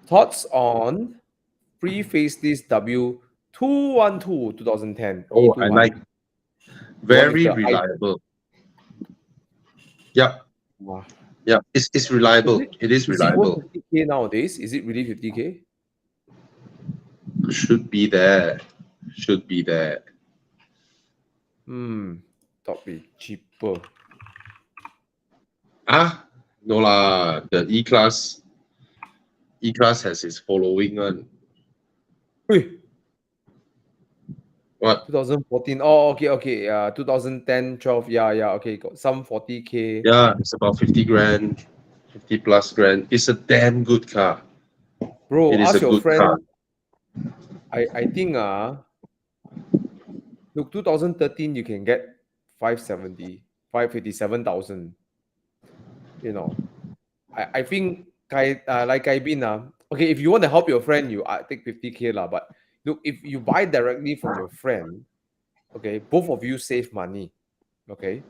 Thoughts on pre-faceless W212 2010. Oh, I E21. like. Very the reliable. Yeah. Wow. Yeah. It's reliable. It is reliable. Is it 50K nowadays? Is it really 50K? Should be there. Should be there. Thought be cheaper. No lah. The E-Class has its following one. Wait. What? 2014. Oh, okay. 2010, 12. Yeah. Okay, got some 40K. Yeah, it's about 50 grand, 50 plus grand. It's a damn good car. Bro, It is ask a your good friend. car. I think look, 2013 you can get 557,000. You know, I think like Kai Bin okay, if you want to help your friend, you take 50K lah. But look, if you buy directly from your friend, okay, both of you save money, okay,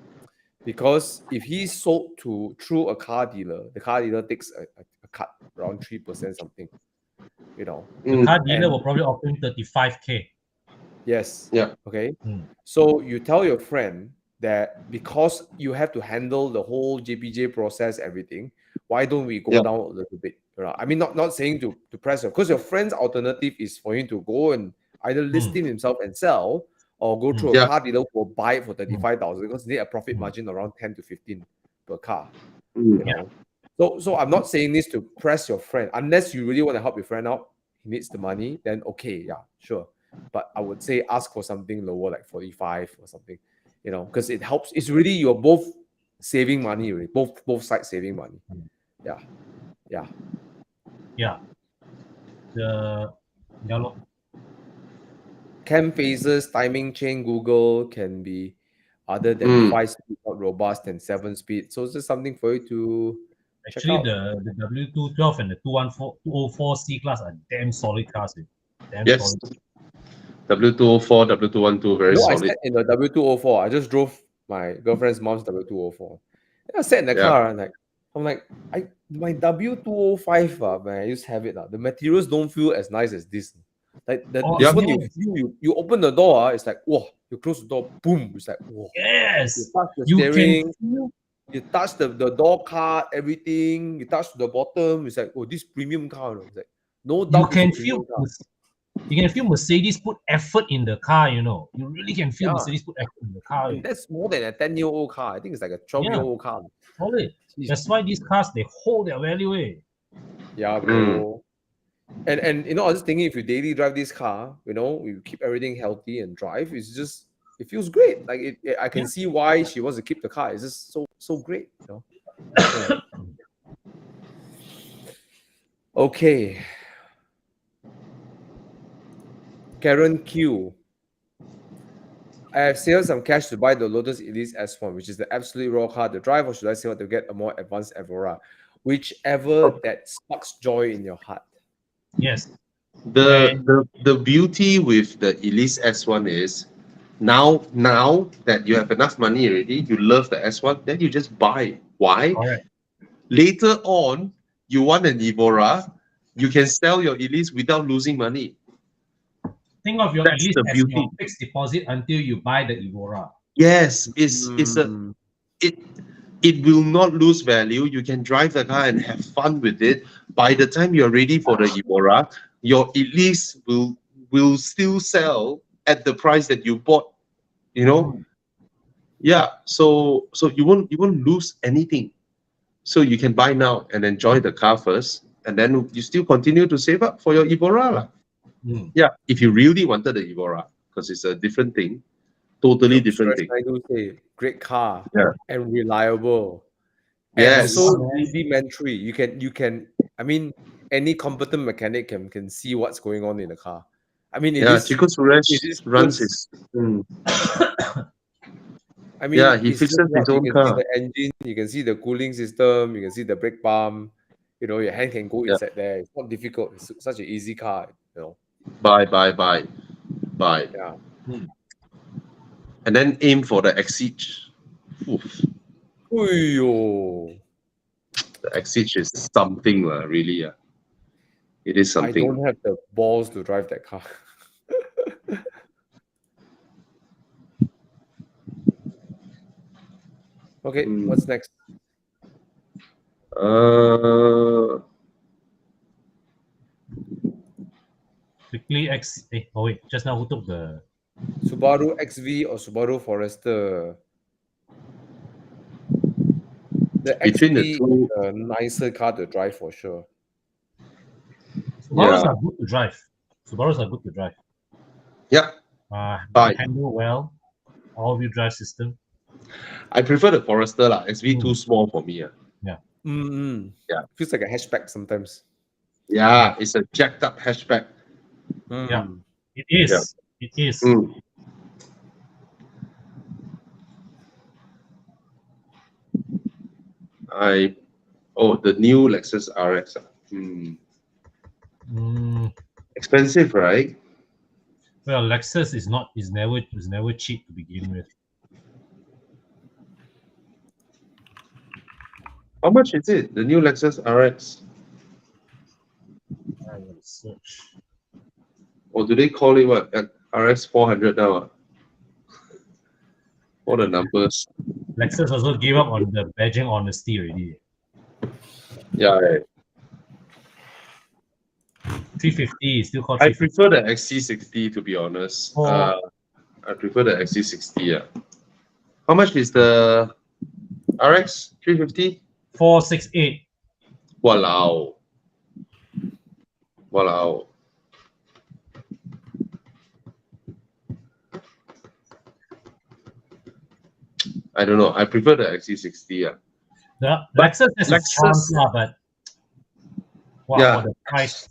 because if he sold through a car dealer, the car dealer takes a cut around 3% something. You know, The car dealer will probably offer him 35K. Yes. Yeah. Okay. So you tell your friend that because you have to handle the whole JPJ process, everything, why don't we go down a little bit? I mean, not saying to press her, because your friend's alternative is for him to go and either list him himself and sell, or go through a car dealer who will buy it for 35,000 because they need a profit margin around 10 to 15 per car. You know. So I'm not saying this to press your friend. Unless you really want to help your friend out, he needs the money, then okay, yeah, sure. But I would say ask for something lower, like 45 or something, you know, because it helps. It's really you're both saving money, really. Both sides saving money. Yeah. Cam phases, timing chain, Google can be other than 5 speed, not robust than 7 speed. So it's just something for you to actually the W212 and the 204 C class are damn solid cars. Damn solid. W204, W212, very solid. I sat in the W204. I just drove my girlfriend's mom's W204. I sat in the car and I'm like, my W205, man, I used to have it. The materials don't feel as nice as this. Like this one, you open the door, it's like, whoa, you close the door, boom, it's like, whoa. Yes. You touch the steering, you touch the door card, everything, you touch the bottom, it's like, oh, this premium car. It's like, no doubt you can feel Mercedes put effort in the car, you know. You really can feel Mercedes put effort in the car. And that's more than a 10-year-old car. I think it's like a 12-year-old car. Solid. That's why these cars, they hold their value. Yeah, bro. And you know, I was just thinking, if you daily drive this car, you know, you keep everything healthy and drive, it feels great. Like I can see why she wants to keep the car. It's just so great, you know. Okay. Karen Q. I have saved some cash to buy the Lotus Elise S1, which is the absolute raw car to drive, or should I say what to get a more advanced Evora? Whichever that sparks joy in your heart. Yes. The beauty with the Elise S1 is now that you have enough money already, you love the S1, then you just buy. Why? Correct. Later on, you want an Evora, you can sell your Elise without losing money. Think of your Elise as your fixed deposit until you buy the Evora. Yes, it will not lose value. You can drive the car and have fun with it. By the time you're ready for the Evora, your Elise will still sell at the price that you bought, you know. Yeah, so you won't lose anything. So you can buy now and enjoy the car first, and then you still continue to save up for your Evora lah. Mm. Yeah, if you really wanted the Evora, because it's a different thing, totally different thing. I do say great car Yeah. and reliable and Yes. so Yeah, man. rudimentary. You can. I mean, any competent mechanic can see what's going on in the car. I mean, Yeah, Chico it Suresh is runs just. his. Mm. I Yeah, mean, he it's just fixes his what you own can see car. the engine, you can see the cooling system, you can see the brake pump. You know, your hand can go Yeah. inside there. It's not difficult. It's such an easy car. You know. Buy. Yeah. Mm. And then aim for the Exige. Oof, Uyo. the Exige is something, really. It is I something. don't have the balls to drive that car. Okay, Mm. what's next? Uh, Quickly oh wait, just now who took the Subaru XV or Subaru Forester? The between the XV is two, a nicer car to drive for sure. Subarus yeah, are good to drive. Subarus are good to drive. yeah, They buy. handle well, all-wheel drive system. I prefer the Forester lah. SV too Mm. small for me. Yeah. Mm-hmm. Yeah. Feels like a hatchback sometimes. Yeah, it's a jacked up hatchback. Yeah. Mm. It Yeah. is. It is. Mm. The new Lexus RX. Mm. Expensive, right? Well, Lexus is never cheap to begin with. How much is it? The new Lexus RX? I will search. Or do they call it what? RX 400 now? All the numbers. Lexus also gave up on the badging honesty already. Yeah, 350 is still called I 350. prefer the XC60 to be honest. Oh. I prefer the XC60. Yeah. How much is the RX 350? 468. Walao. Walao. I don't know. I prefer the XC60. Yeah. The But Lexus has its charms, but wow, Yeah. for the price.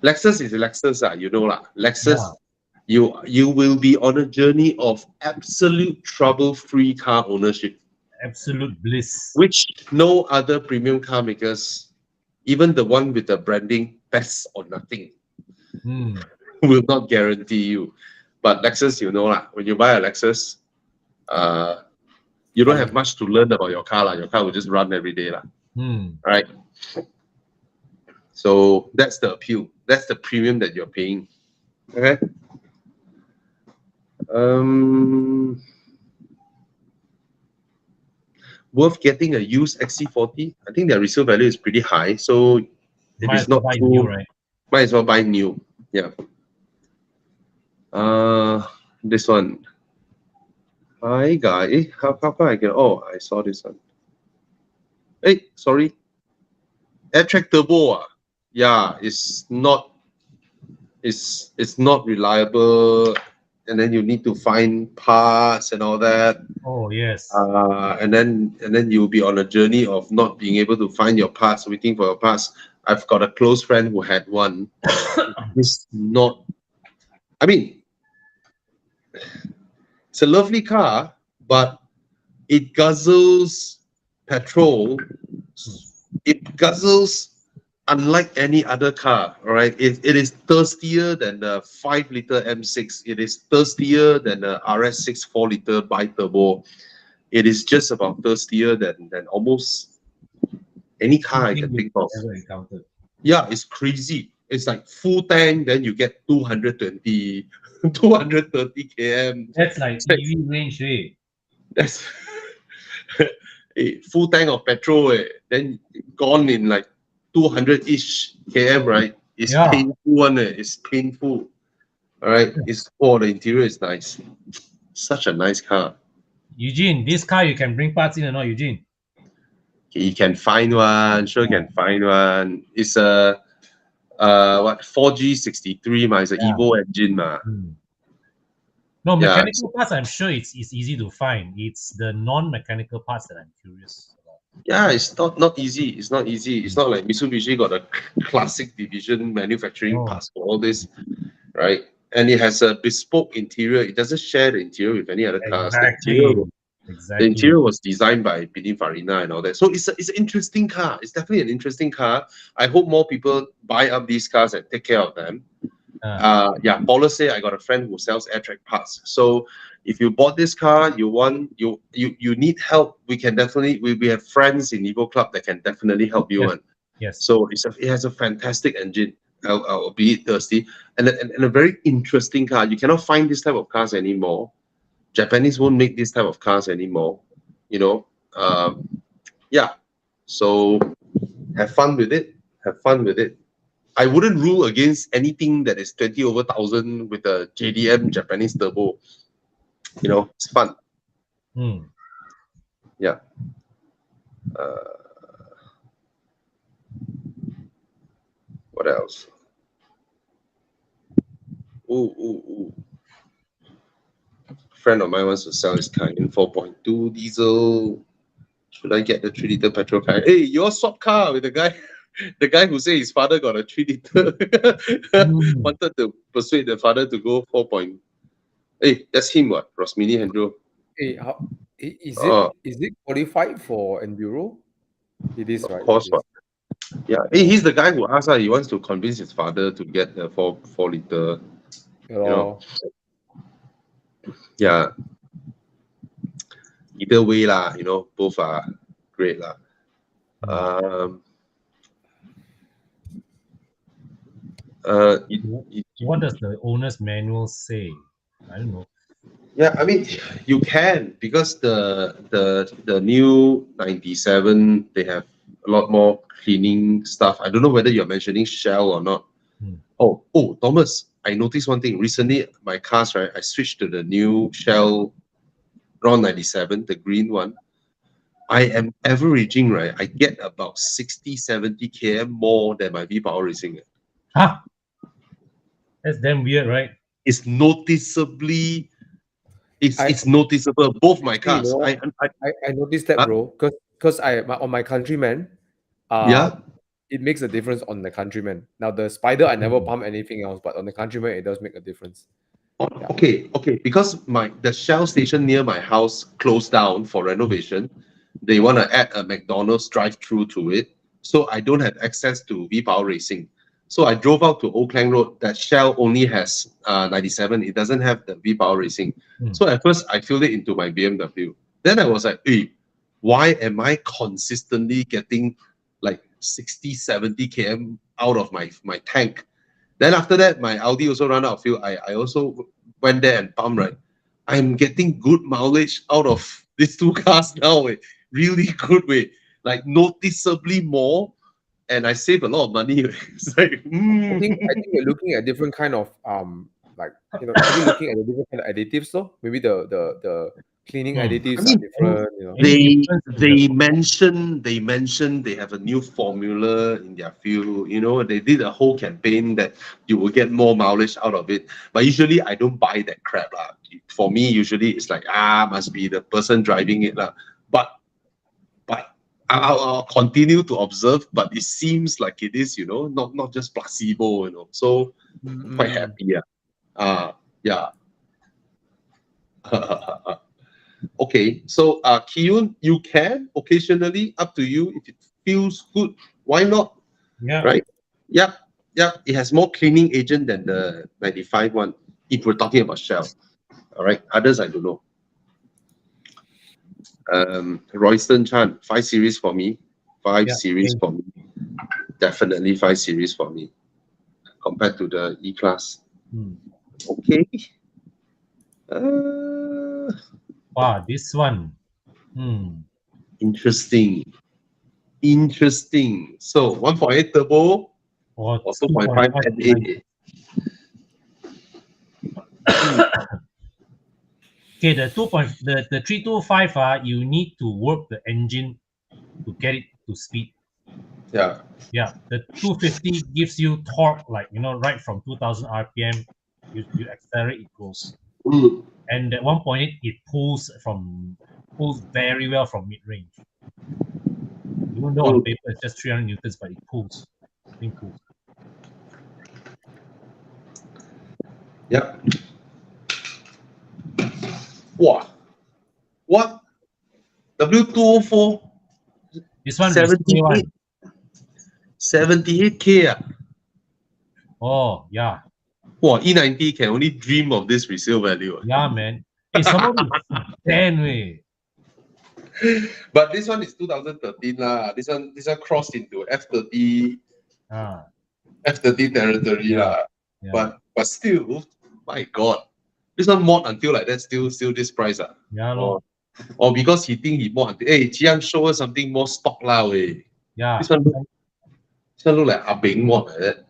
Lexus is Lexus, you know lah. Lexus, Yeah. you will be on a journey of absolute trouble-free car ownership, Absolute bliss. which no other premium car makers, even the one with the branding best or nothing, Mm. will not guarantee you. But Lexus, you know lah, when you buy a Lexus, you don't have much to learn about your car lah. Your car will just run every day lah. Mm. Right? So that's the appeal. That's the premium that you're paying. Okay. Worth getting a used XC40. I think their resale value is pretty high, so it Might is as well not buy too. new, right? Might as well buy new. Yeah. This one. Hi guy. How come I get? Oh, I saw this one. Hey, sorry. AirTrack Turbo. Yeah, it's not. It's not reliable, and then you need to find parts and all that. Oh yes. And then you'll be on a journey of not being able to find your parts, waiting for your parts. I've got a close friend who had one. It's not. I mean, it's a lovely car, but it guzzles petrol. It guzzles unlike any other car. All right, it is thirstier than the 5-liter M6. It is thirstier than the RS6 4-liter bi-turbo. It is just about thirstier than almost any car I can think of. Ever encountered. Yeah, it's crazy. It's like full tank, then you get 220, 230 km. That's like EV range, eh? That's full tank of petrol, then gone in like 200-ish km, right? It's Yeah. painful one, it's painful. All right, the interior is nice. Such a nice car. Eugene, this car you can bring parts in or not, Eugene? You can find one, sure can find one. It's a what 4G63 ma, it's an Evo engine ma. No, mechanical parts I'm sure it's easy to find. It's the non-mechanical parts that I'm curious about. Yeah, it's not easy. It's not easy. It's not like Mitsubishi got a classic division manufacturing parts for all this, right? And it has a bespoke interior. It doesn't share the interior with any other cars. The interior was designed by Pininfarina and all that. So it's an interesting car. It's definitely an interesting car. I hope more people buy up these cars and take care of them. Yeah, Paula say I got a friend who sells air track parts. So if you bought this car, you need help, we can definitely we have friends in Evo Club that can definitely help you. Yes. So it has a fantastic engine. I'll be thirsty and a very interesting car. You cannot find this type of cars anymore. Japanese won't make this type of cars anymore. You know, yeah. So have fun with it. Have fun with it. I wouldn't rule against anything that is 20 over 1,000 with a JDM Japanese turbo. You know, it's fun. Yeah. What else? Ooh. Friend of mine wants to sell his car in 4.2 diesel. Should I get the 3-liter petrol car? Hey, your swap car with the guy who said his father got a 3-liter. Wanted to persuade the father to go 4. Hey, that's him, what? Rosmini Hendro. Hey, is it qualified for enduro? It is, right? Of course, what? Yeah. Hey, he's the guy who asked he wants to convince his father to get the 4-liter. You know. Yeah. Either way, lah, you know, both are great, lah. What does the owner's manual say? I don't know. Yeah, I mean, you can, because the new 97, they have a lot more cleaning stuff. I don't know whether you're mentioning Shell or not. Oh, Thomas, I noticed one thing. Recently, my cars, right, I switched to the new Shell RON 97, the green one. I am averaging, right, I get about 60, 70 km more than my V-Power Racing. Huh? That's damn weird, right? It's noticeably... It's noticeable. Both my cars. You know, I noticed that, bro. Because on my Countryman, it makes a difference on the Countryman. Now the Spider, I never pump anything else, but on the Countryman, it does make a difference. Okay. Because the Shell station near my house closed down for renovation. They want to add a McDonald's drive-through to it, so I don't have access to V-Power Racing. So I drove out to Old Klang Road. That Shell only has 97. It doesn't have the V-Power Racing. So at first, I filled it into my BMW. Then I was like, hey, why am I consistently getting like 60, 70 km out of my tank? Then after that, my Audi also ran out of fuel. I also went there and pumped, right? I'm getting good mileage out of these two cars now. Really good way. Like noticeably more. And I save a lot of money. It's like, I think you're looking at different kind of like, you know, maybe looking at the different kind of additives, though. Maybe the cleaning additives are different. You know, they mentioned they have a new formula in their fuel. You know, they did a whole campaign that you will get more mileage out of it. But usually, I don't buy that crap, lah. For me, usually it's like must be the person driving it, lah. But I'll continue to observe, but it seems like it is, you know, not just placebo, you know. So I'm quite happy, yeah. Okay, so Kiyun, you can occasionally, up to you, if it feels good, why not? Yeah. Right? Yeah. It has more cleaning agent than the 95 one, if we're talking about Shell. All right, others I don't know. Royston Chan, 5 series for me. 5 series for me. Definitely 5 series for me. Compared to the E-Class. Okay. Wow, this one. Interesting. So 1.8 turbo or 2.5 NA. Okay, the 325, you need to work the engine to get it to speed. Yeah. Yeah, the 250 gives you torque, like, right from 2000 RPM, you accelerate, it goes. Mm. And at 1.8, it pulls very well from mid range. Even though on paper it's just 300 newtons, but it pulls. The thing pulls. Yeah. Wow. What? W204? This one, 78. 78K. Oh, yeah. Wow, E90 can only dream of this resale value. Yeah, man. Hey, someone damn way. But this one is 2013 lah. This one crossed into F30 territory lah. Yeah. But still, my God, this one mod until like that still this price ah. Yeah, lor. Or because he think he mod until, hey, Chiang show us something more stock lah way. Yeah. This one look like Ah Beng mod like that.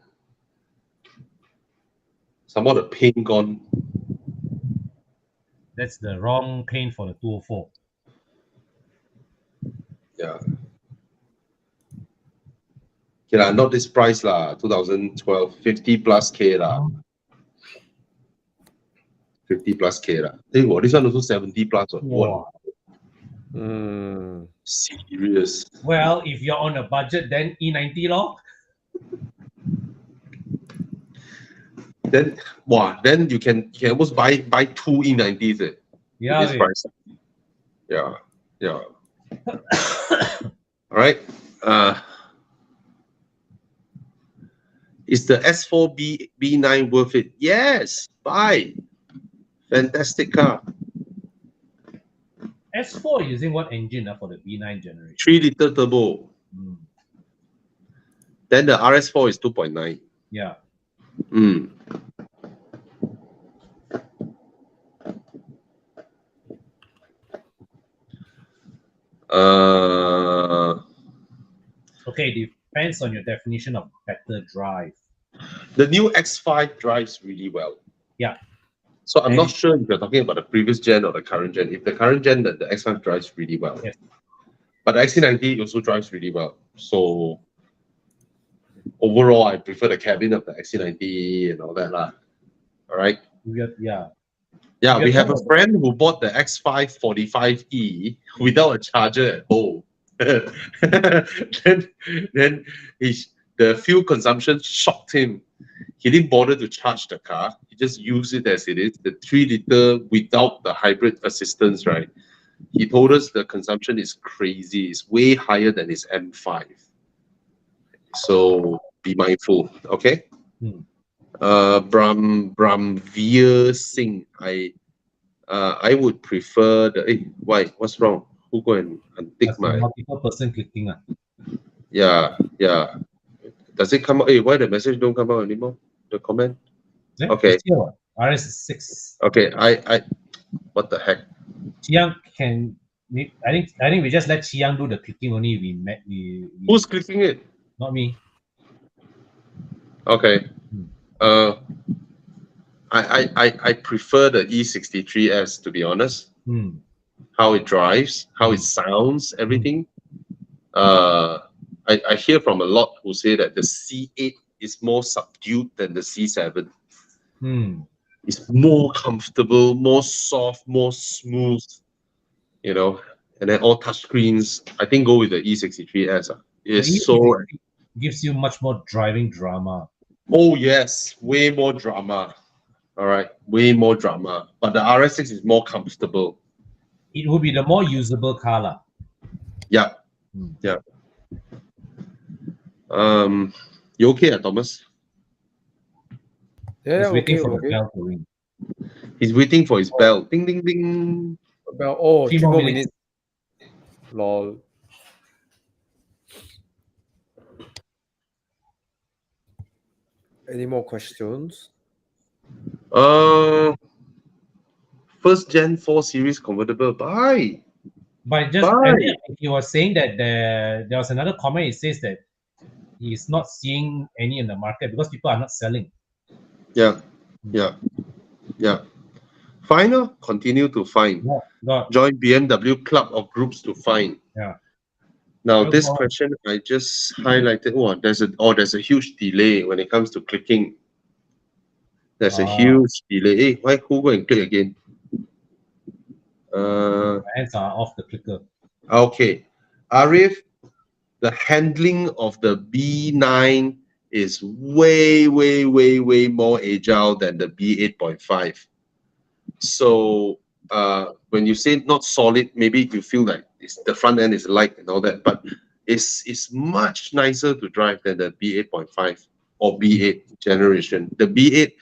Some of the paint gone. That's the wrong paint for the 204. Yeah. Okay lah, not this price lah. 2012, 50 plus K lah. 50 plus K lah. Hey, wow, this one also 70 plus. Wow. Serious. Well, if you're on a budget, then E90 lor. Then you can almost buy two E90s Yeah. this price. Yeah. All right. Is the S4 B9 worth it? Yes. Buy. Fantastic car. S4 using what engine for the B9 generation? 3-liter turbo. Then the RS4 is 2.9. Yeah. Okay, depends on your definition of better drive. The new X5 drives really well. Yeah. So I'm not sure if you're talking about the previous gen or the current gen. If the current gen, the X5 drives really well. Yes. But the XC90 also drives really well. So overall, I prefer the cabin of the XC90 and all that lah. All right. Yeah. Yeah, we have a friend who bought the X5 45E without a charger at home. then the fuel consumption shocked him. He didn't bother to charge the car. He just used it as it is, the 3-liter without the hybrid assistance, right? He told us the consumption is crazy. It's way higher than his M5. So be mindful, okay? Bramveer Singh. I would prefer the. Hey, why? What's wrong? Who go and untick my? Multiple person clicking. Yeah. Does it come out? Hey, why the message don't come out anymore? The comment. Yeah, okay. RS6. Okay. I. What the heck? Chiang can. I think we just let Chiang do the clicking only. Who's clicking it? Not me. Okay. I prefer the E63S, to be honest. How it drives, how it sounds, everything. I hear from a lot who say that the C8 is more subdued than the C7. It's more comfortable, more soft, more smooth, and then all touchscreens. I think go with the E63S. It's so gives you much more driving drama. Oh yes, way more drama. All right, way more drama. But the RS6 is more comfortable. It will be the more usable car lah. Yeah. You okay, Thomas? Yeah, He's waiting for okay. the bell to ring. He's waiting for his bell. Ding, ding, ding. Bell. Oh, 3 3 more more minutes. minutes. Lol. Any more questions? First Gen 4 Series convertible. Buy. But just he was saying that there was another comment. It says that he's not seeing any in the market because people are not selling. Yeah. Find or continue to find. Got. Join BMW club of groups to find. Yeah. Now No this problem. question I just highlighted. Oh, there's a huge delay when it comes to clicking. There's a huge delay. Hey, why who go and click again? My hands are off the clicker. Okay. Arif, the handling of the B9 is way more agile than the B8.5. So when you say not solid, maybe you feel like the front end is light and all that, but it's much nicer to drive than the B8.5 or B8 generation. The B8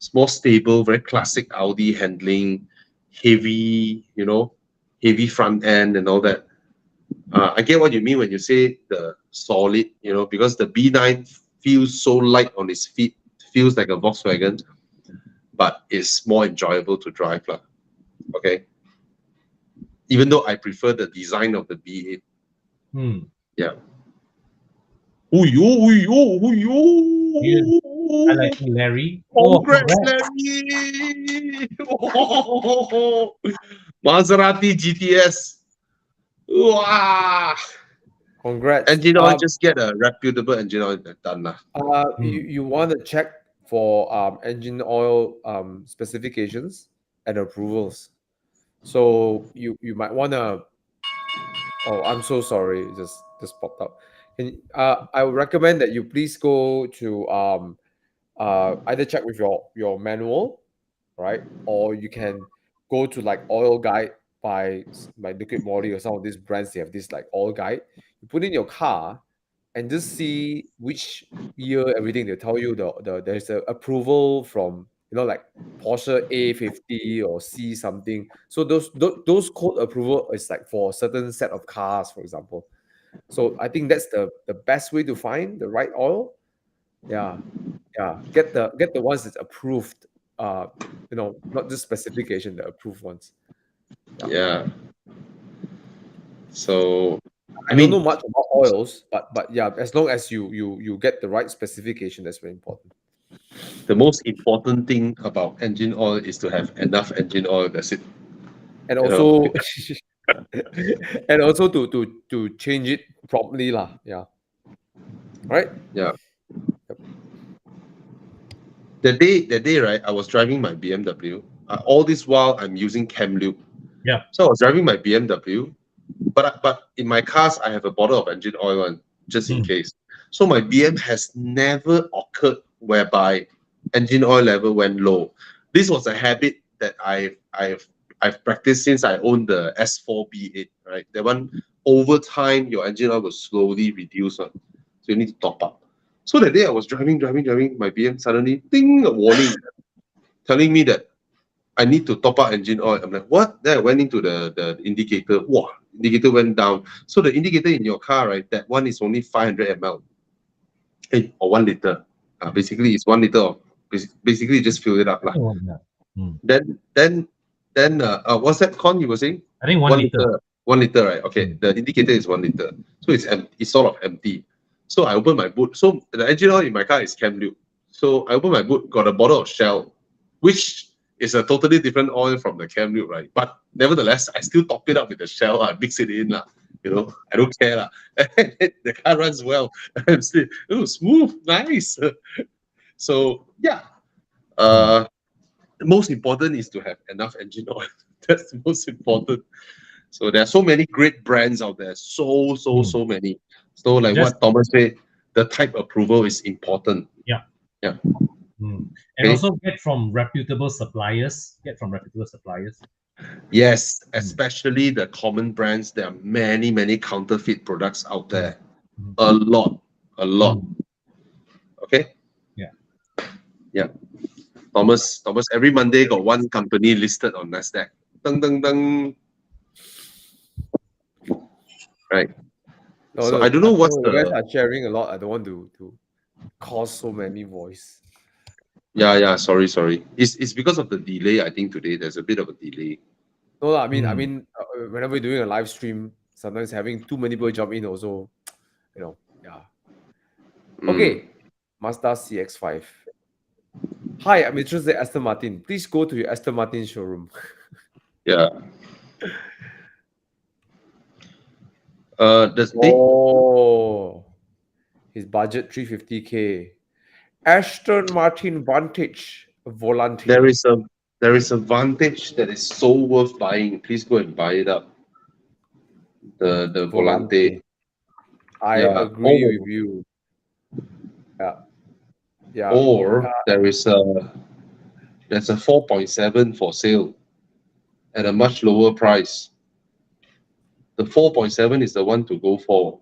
is more stable, very classic Audi handling, heavy, heavy front end and all that. I get what you mean when you say the solid, because the B9 feels so light on its feet, feels like a Volkswagen, but it's more enjoyable to drive. Okay. Even though I prefer the design of the B8. Yeah. I like Larry. Congrats, Congrats. Larry! Maserati GTS. Wow. Congrats. Engine oil, just get a reputable engine oil done. You want to check for engine oil specifications and approvals. So you might want to. Oh, I'm so sorry. It just popped up. I would recommend that you please go to either check with your manual, right, or you can go to like oil guide by Liquid Moly or some of these brands. They have this like oil guide. You put in your car and just see which year everything. They'll tell you there's a approval from like Porsche A50 or C something. So those code approval is like for a certain set of cars, for example. So I think that's the best way to find the right oil. Yeah. Get the ones that's approved. Not just specification, the approved ones. Yeah. So I don't know much about oils, but yeah, as long as you get the right specification, that's very important. The most important thing about engine oil is to have enough engine oil. That's it. And also, and also to change it promptly, lah. Yeah. Right. Yeah. The day, right, I was driving my BMW. All this while, I'm using cam lube. Yeah. So I was driving my BMW, but in my cars, I have a bottle of engine oil on just in case. So my BM has never occurred whereby engine oil level went low. This was a habit that I've practiced since I owned the S4 B8. Right, that one over time your engine oil will slowly reduce. So you need to top up. So that day I was driving my BM, suddenly ding, a warning telling me that I need to top up engine oil. I'm like, what? Then I went into the indicator. Wow, indicator went down. So the indicator in your car, right, that one is only 500 ml. Or 1 liter. Basically, it's 1 liter of, basically just fill it up. Then what's that con you were saying? I think 1 liter. 1 liter, right? Okay, the indicator is 1 liter. So it's sort of empty. So I open my boot. So the engine oil in my car is cam lube. So I open my boot, got a bottle of Shell, which is a totally different oil from the cam lube, right? But nevertheless, I still top it up with the Shell. I mix it in, I don't care. The car runs well. I'm still, smooth, nice. So yeah. The most important is to have enough engine oil. That's the most important. So there are so many great brands out there. So many. So like what Thomas said, the type approval is important. Yeah. And also get from reputable suppliers. Yes, especially the common brands. There are many counterfeit products out there. A lot. Okay. Yeah. Thomas, every Monday got one company listed on Nasdaq. Ding, ding, ding. Right. So I don't know what's you guys are sharing a lot. I don't want to cause so many voice. Yeah. Sorry. It's because of the delay. I think today there's a bit of a delay. No, I mean, whenever we're doing a live stream, sometimes having too many people jump in also, yeah. Okay, Mazda CX-5. Hi, I'm interested in Aston Martin. Please go to your Aston Martin showroom. Yeah. Does Oh, his budget 350K. Aston Martin Vantage Volante. there is a Vantage that is so worth buying. Please go and buy it up. The Volante. I Yeah. agree with you. Yeah. Yeah. Or there's a 4.7 for sale at a much lower price. The 4.7 is the one to go for.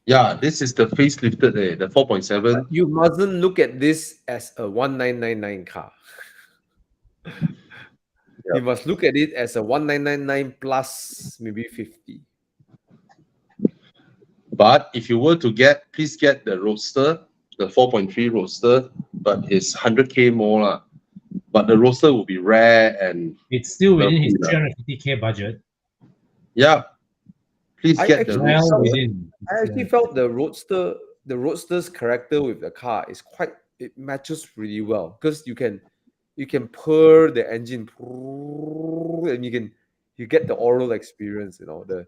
Yeah, this is the facelifted, the 4.7. You mustn't look at this as a 1999 car. You must look at it as a 1999 plus maybe 50. But if you were to please get the Roadster, the 4.3 Roadster, but it's 100K more lah. But the Roadster will be rare and It's still within his lovely 350K budget. yeah. Please I get the actually Roadster. within. I actually felt the Roadster's character with the car is it matches really well because you can purr the engine and you get the oral experience, that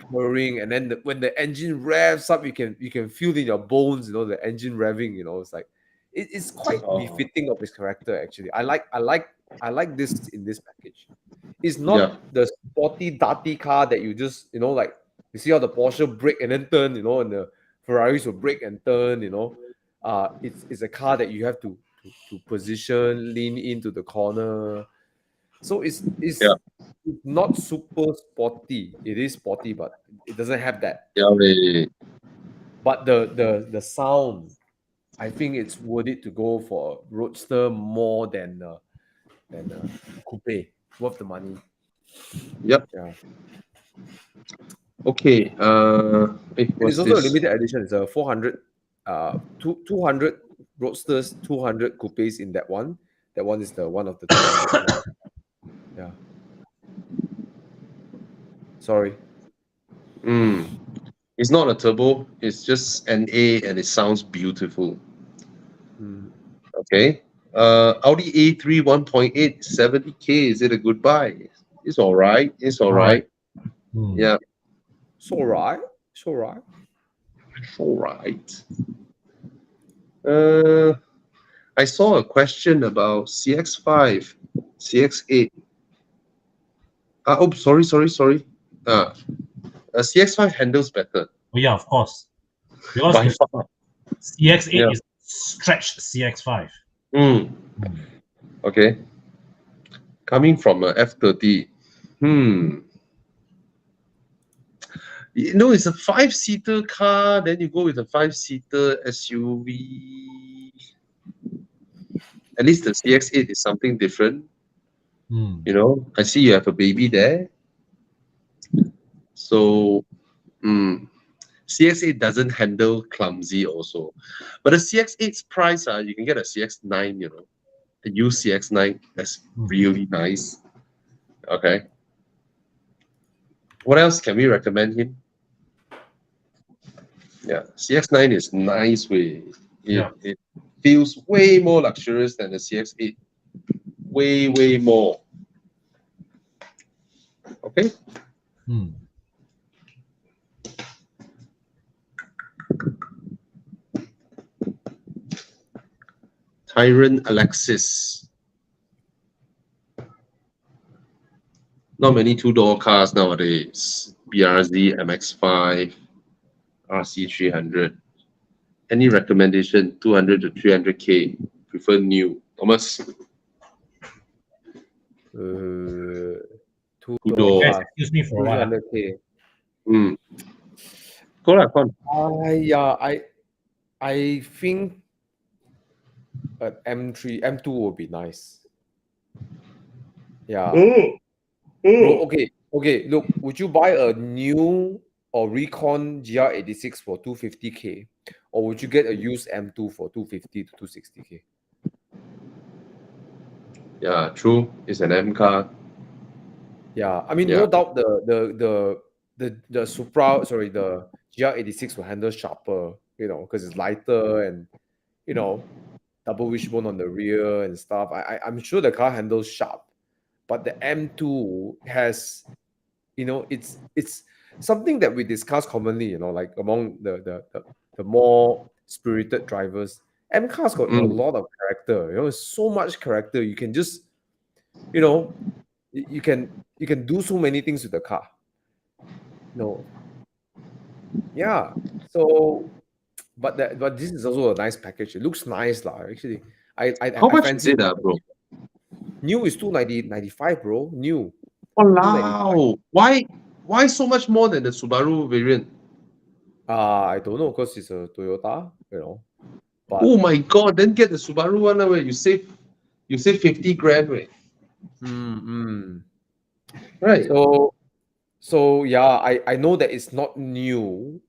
purring, and then when the engine revs up, you can feel in your bones, the engine revving, it's like it's quite befitting of his character actually. I like this in this package. It's not the sporty darty car that you just like you see how the Porsche brake and then turn, and the Ferraris will brake and turn, it's a car that you have to position, lean into the corner. So it's not super sporty. It is sporty, but it doesn't have that. But the sound, I think it's worth it to go for a Roadster more than coupe. Worth the money. Yep. Yeah. Okay. It's also a limited edition. It's a 400, 200 Roadsters, 200 coupes in that one. That one is the one of the 200. Yeah. Sorry. It's not a turbo. It's just an A, and it sounds beautiful. Okay. Audi A3 1.8 70K. Is it a good buy? It's all right. It's all right. Yeah. It's all right. It's all right. It's all right. I saw a question about CX5, CX8. Oh, sorry. CX5 handles better. Oh yeah, of course. Because By far. CX8 is stretched CX5. Okay. Coming from a F30. It's a 5-seater car, then you go with a 5-seater SUV. At least the CX8 is something different. I see you have a baby there. So, CX8 doesn't handle clumsy also. But the CX8's price, you can get a CX9, a used CX9. That's really nice. Okay. What else can we recommend him? Yeah, CX9 is nice way. It feels way more luxurious than the CX8. Way more. Okay. Tyrant Alexis. Not many two-door cars nowadays. BRZ MX5, RC300. Any recommendation? 200 to 300K. Prefer new. Thomas. Two-door. Excuse me for a while. 200K. Go on. I think an M2 would be nice. Yeah. Okay. Look, would you buy a new or Recon GR86 for 250K, or would you get a used M2 for 250 to 260K? Yeah, true. It's an M car. Yeah, I mean, Yeah. no doubt the Supra, sorry, the GR86 will handle sharper, because it's lighter and double wishbone on the rear and stuff. I'm sure the car handles sharp, but the M2 has, it's something that we discuss commonly, like among the more spirited drivers. M cars got a lot of character, so much character. You can just, you know, you can do so many things with the car. Yeah. So, but this is also a nice package. It looks nice, lah. Actually, How I much is fancy it, bro? new is 290 95, bro. New. Wow. Why so much more than the Subaru variant? I don't know, because it's a Toyota, But Oh my god, then get the Subaru one where you save 50 grand, right? Right. So yeah, I know that it's not new,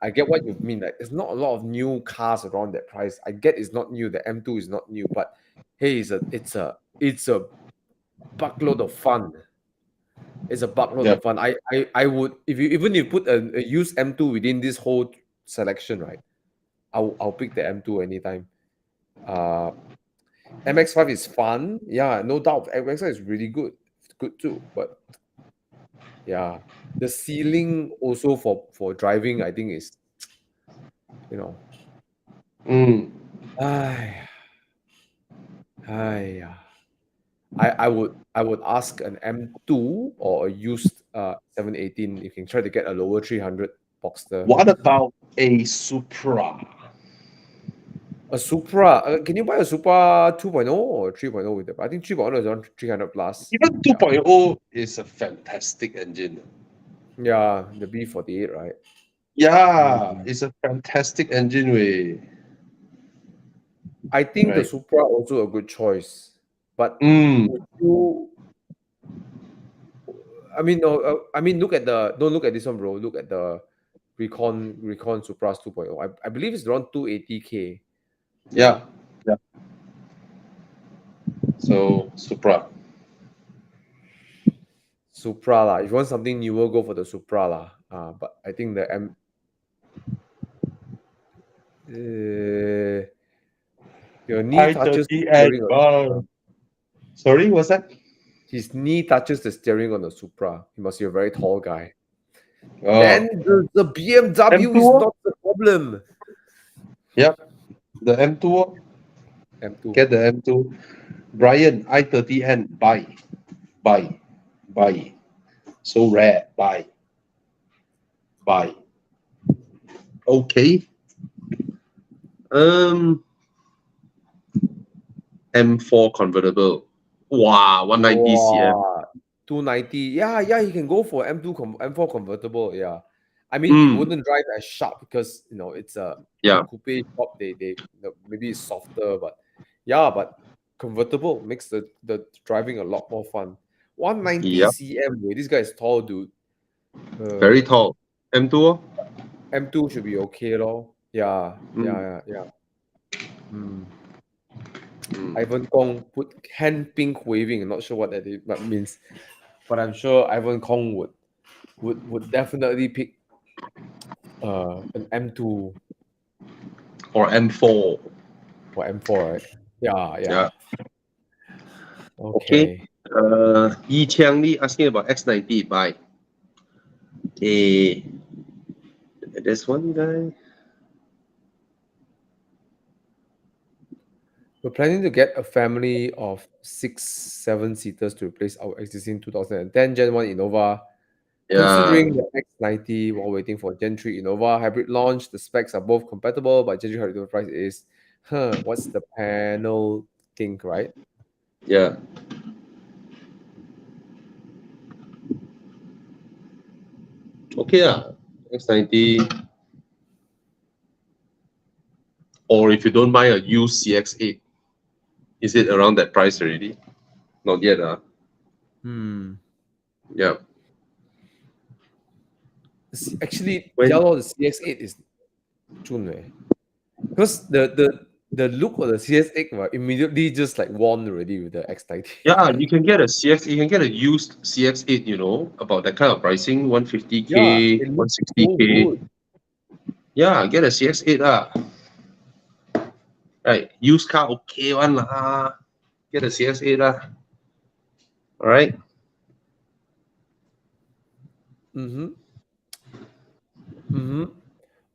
I get what you mean. Like, there's not a lot of new cars around that price. I get it's not new. The M2 is not new, but hey, it's a buckload of fun. It's a buckload Yeah. of fun. I would, if you put a used M2 within this whole selection, right? I'll pick the M2 anytime. MX5 is fun, yeah, no doubt. MX5 is really good, too. But yeah, the ceiling also for driving, I think, is, Mm. ay, I would ask an M2 or a used 718. You can try to get a lower 300 Boxster. What about a Supra? A Supra. Can you buy a Supra 2.0 or 3.0 with it? I think 3.0 is around 300 plus. Even 2.0 is a fantastic engine. Yeah, the B48, right? Yeah, it's a fantastic engine way. I think the Right. Supra also a good choice. But would you, I mean, no, look at don't look at this one, bro. Look at the Recon Supra 2.0. I believe it's around 280K. Yeah. Yeah. So Supra. Supra lah. If you want something newer, go for the Supra lah. But I think the your knee touches the steering on, Sorry, what's that? his knee touches the steering on the Supra. He must be a very tall guy. Oh. Then the BMW is M2? not the problem. Yep. The M2. M2. Get the M2. Brian, i30N. Buy. So rare. Buy. Okay. M4 convertible. Wow, 190 cm. 290. Yeah, you can go for M4 convertible. Yeah. I mean, it wouldn't drive as sharp because it's a coupe top. They maybe it's softer, but convertible makes the driving a lot more fun. 190 cm. This guy is tall, dude. Very tall. M2? M2 should be okay, lor. Yeah. Ivan Kong put hand pink waving. I'm not sure what that means, but I'm sure Ivan Kong would definitely pick an M2 or M4 or M4, right? Yeah. Okay. Yi Qiang Li asking about X90. Buy. There's one guy. We're planning to get a family of 6-7 seaters to replace our existing 2010 Gen 1 Innova. Considering the X90 while waiting for Gen 3 Innova hybrid launch, the specs are both compatible, but Gen 3 hybrid price is, what's the panel think, right? Yeah. Okay, X90. Or if you don't buy a used CX8, is it around that price already? Not yet, Yeah. Actually, the CX8 is Chun, because the the look of the CS8 right, immediately just like won already with the X90. Yeah, you can get a CX, you can get a used CX8, you know, about that kind of pricing, 150K, Yeah, it looks so 160K. good. Yeah, get a CX8 Right, used car okay one lah. Get a CX8 All right.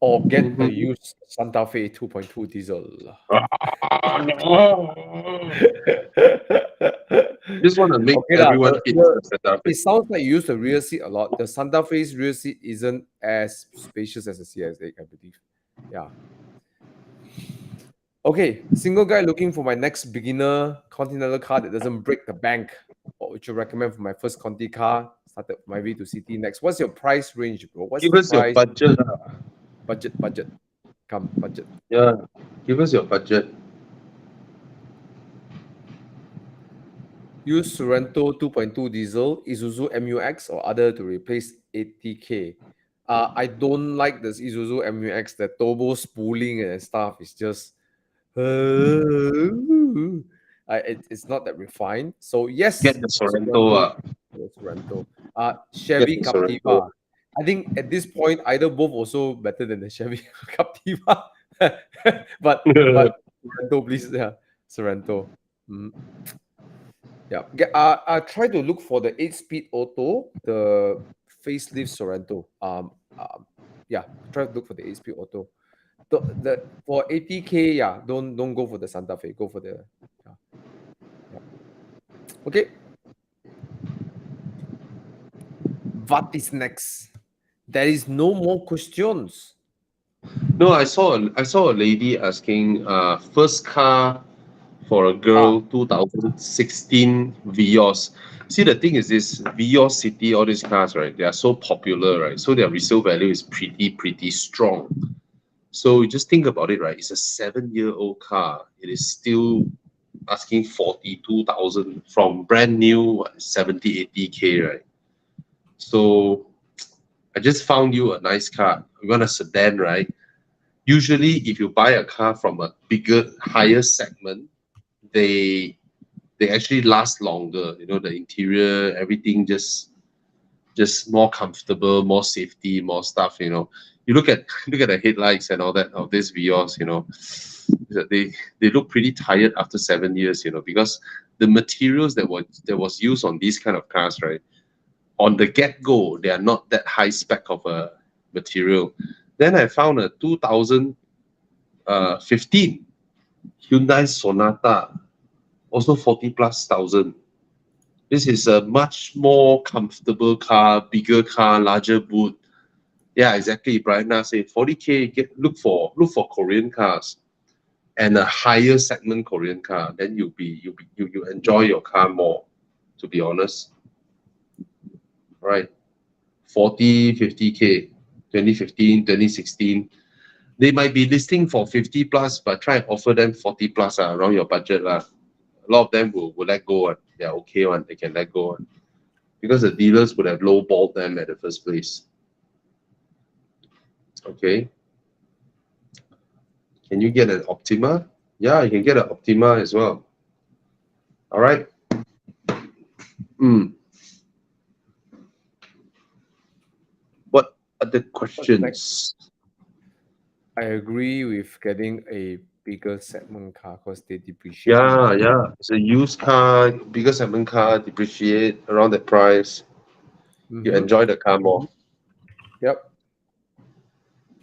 Or get a used Santa Fe 2.2 diesel. Just want to make Okay everyone hit the Santa Fe. it sounds like you use the rear seat a lot. The Santa Fe's rear seat isn't as spacious as a CS8, I believe. Yeah. Okay, single guy looking for my next beginner Continental car that doesn't break the bank. What would you recommend for my first Conti car? Started my way to city next. What's your price range, bro? What's Give the us your price? budget. Budget. Come, budget. Yeah, give us your budget. Use Sorento 2.2 diesel, Isuzu MUX or other to replace 80K. I don't like this Isuzu MUX. The turbo spooling and stuff is just it's not that refined. So yes, Get the Sorento. Sorento. Chevy Get the Captiva. Sorento. I think at this point, either both also better than the Chevy Captiva. but Sorento, please, yeah, Sorento. Yeah, try to look for the 8-speed auto, the facelift Sorento. Yeah, try to look for the 8-speed auto. The for 80K, yeah, don't go for the Santa Fe. Go for the yeah. Okay. What is next? There is no more questions. No, I saw a lady asking first car for a girl 2016 Vios. See, the thing is this Vios City, all these cars, right? They are so popular, right? So their resale value is pretty strong. So you just think about it, right? It's a 7-year-old car. It is still asking 42,000 from brand new 70, 80K, right? So I just found you a nice car. You want a sedan, right? Usually, if you buy a car from a bigger, higher segment, they actually last longer. You know, the interior, everything just more comfortable, more safety, more stuff. You know, you look at the headlights and all that of this Vios. You know, they look pretty tired after 7 years. You know, because the materials that was used on these kind of cars, right? On the get-go, they are not that high spec of a material. Then I found a 2015 Hyundai Sonata, also 40,000+. This is a much more comfortable car, bigger car, larger boot. Yeah, exactly. Brian Na said 40K. Look for Korean cars and a higher segment Korean car. Then you enjoy your car more. To be honest, right? 40, 50K, 2015, 2016. They might be listing for 50+, but try and offer them 40+, around your budget. A lot of them will let go. They're okay one. They can let go. Because the dealers would have lowballed them at the first place. Okay. Can you get an Optima? Yeah, you can get an Optima as well. All right. What other questions? I agree with getting a bigger segment car because they depreciate. Yeah. It's a used car, bigger segment car, depreciate around the price. You enjoy the car more. Yep.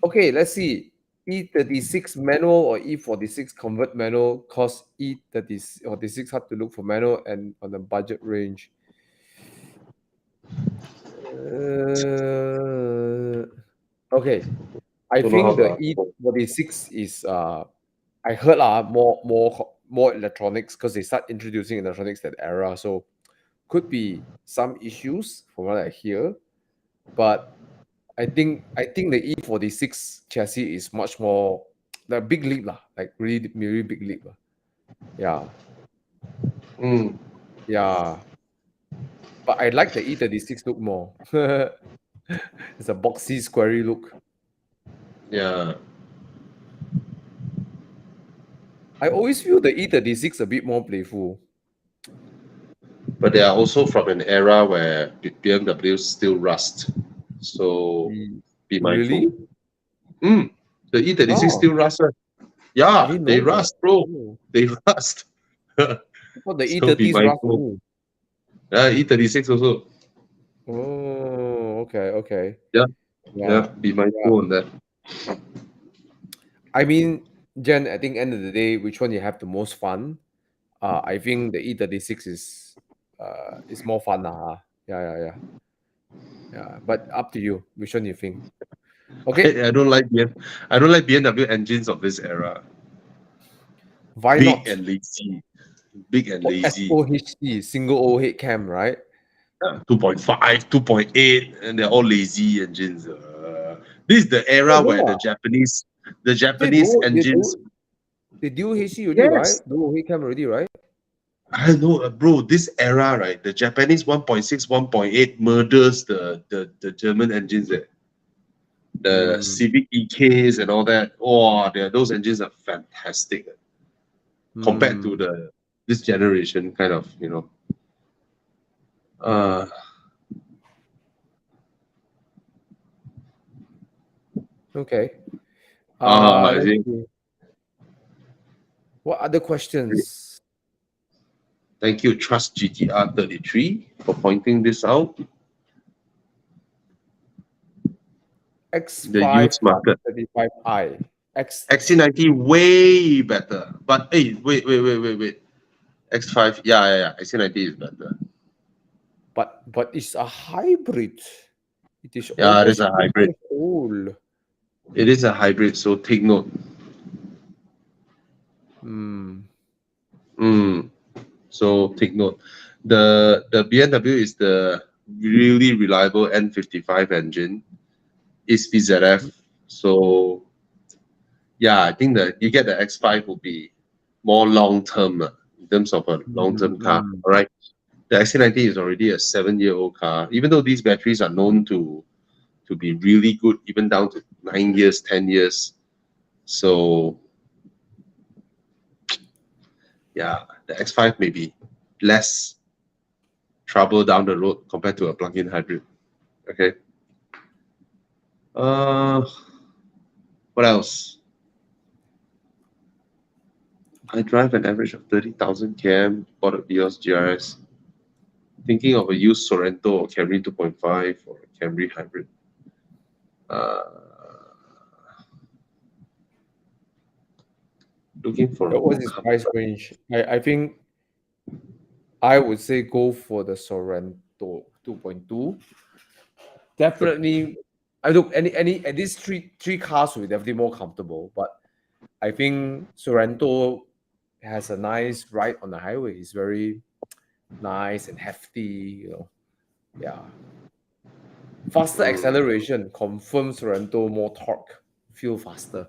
Okay, let's see. E36 manual or E46 convert manual, cost E36 hard to look for manual and on the budget range. Okay, I think the E46 is I heard more electronics because they start introducing electronics that era, so could be some issues from what I hear, but I think the E46 chassis is much more the big leap lah, like really big leap lah. Yeah. Yeah. But I like the E36 look more. It's a boxy, squarey look. Yeah. I always feel the E36 a bit more playful. But they are also from an era where BMW still rust. So be mindful. Really? The E36 Oh, still rust. I Yeah, didn't they know that. rust, bro. Oh. They rust. I thought the So be E30s rust mindful. only. E36 also. Oh, okay. Yeah, Yeah. be mindful on that. I mean, Jen, I think end of the day, which one you have the most fun? I think the E36 is more fun. Yeah. Yeah. But up to you. Which one you think? Okay. I don't like I don't like BMW engines of this era. Why Big not? and lazy. Big and lazy. SOHC, single overhead cam, right? 2.5, 2.8, and they're all lazy engines. This is the era Oh, where no. the Japanese engines. They do HC already, right? Yes, Do overhead cam already, right? I know, bro. This era, right? The Japanese 1.6, 1.8 murders the German engines. The Civic EKs and all that. Oh, those engines are fantastic compared to this generation, kind of, Okay. I Let's think. see. What other questions? Thank you, Trust GTR 33, for pointing this out. The X5 used market. 35i. XC90 way better. But hey, wait. X5, yeah. XC90 is better. But it's a hybrid. It is Yeah, it is almost a 2 hybrid. years old. It is a hybrid, so take note. So take note. The BMW is the really reliable N55 engine. It's VZF. So yeah, I think that you get the X5 will be more long term in terms of a long term car. All right. The XC90 is already a 7-year-old car. Even though these batteries are known to be really good, even down to 9 years, 10 years. So yeah, the X5 may be less trouble down the road compared to a plug-in hybrid. Okay. What else? I drive an average of 30,000 km, bought a Vios GRS. Thinking of a used Sorento or Camry 2.5 or a Camry hybrid. Looking for What was his price range? I think I would say go for the Sorento 2.2. Definitely, I look any at these three cars will be definitely more comfortable. But I think Sorento has a nice ride on the highway. It's very nice and hefty, Yeah. Faster acceleration confirms Sorento more torque, feel faster.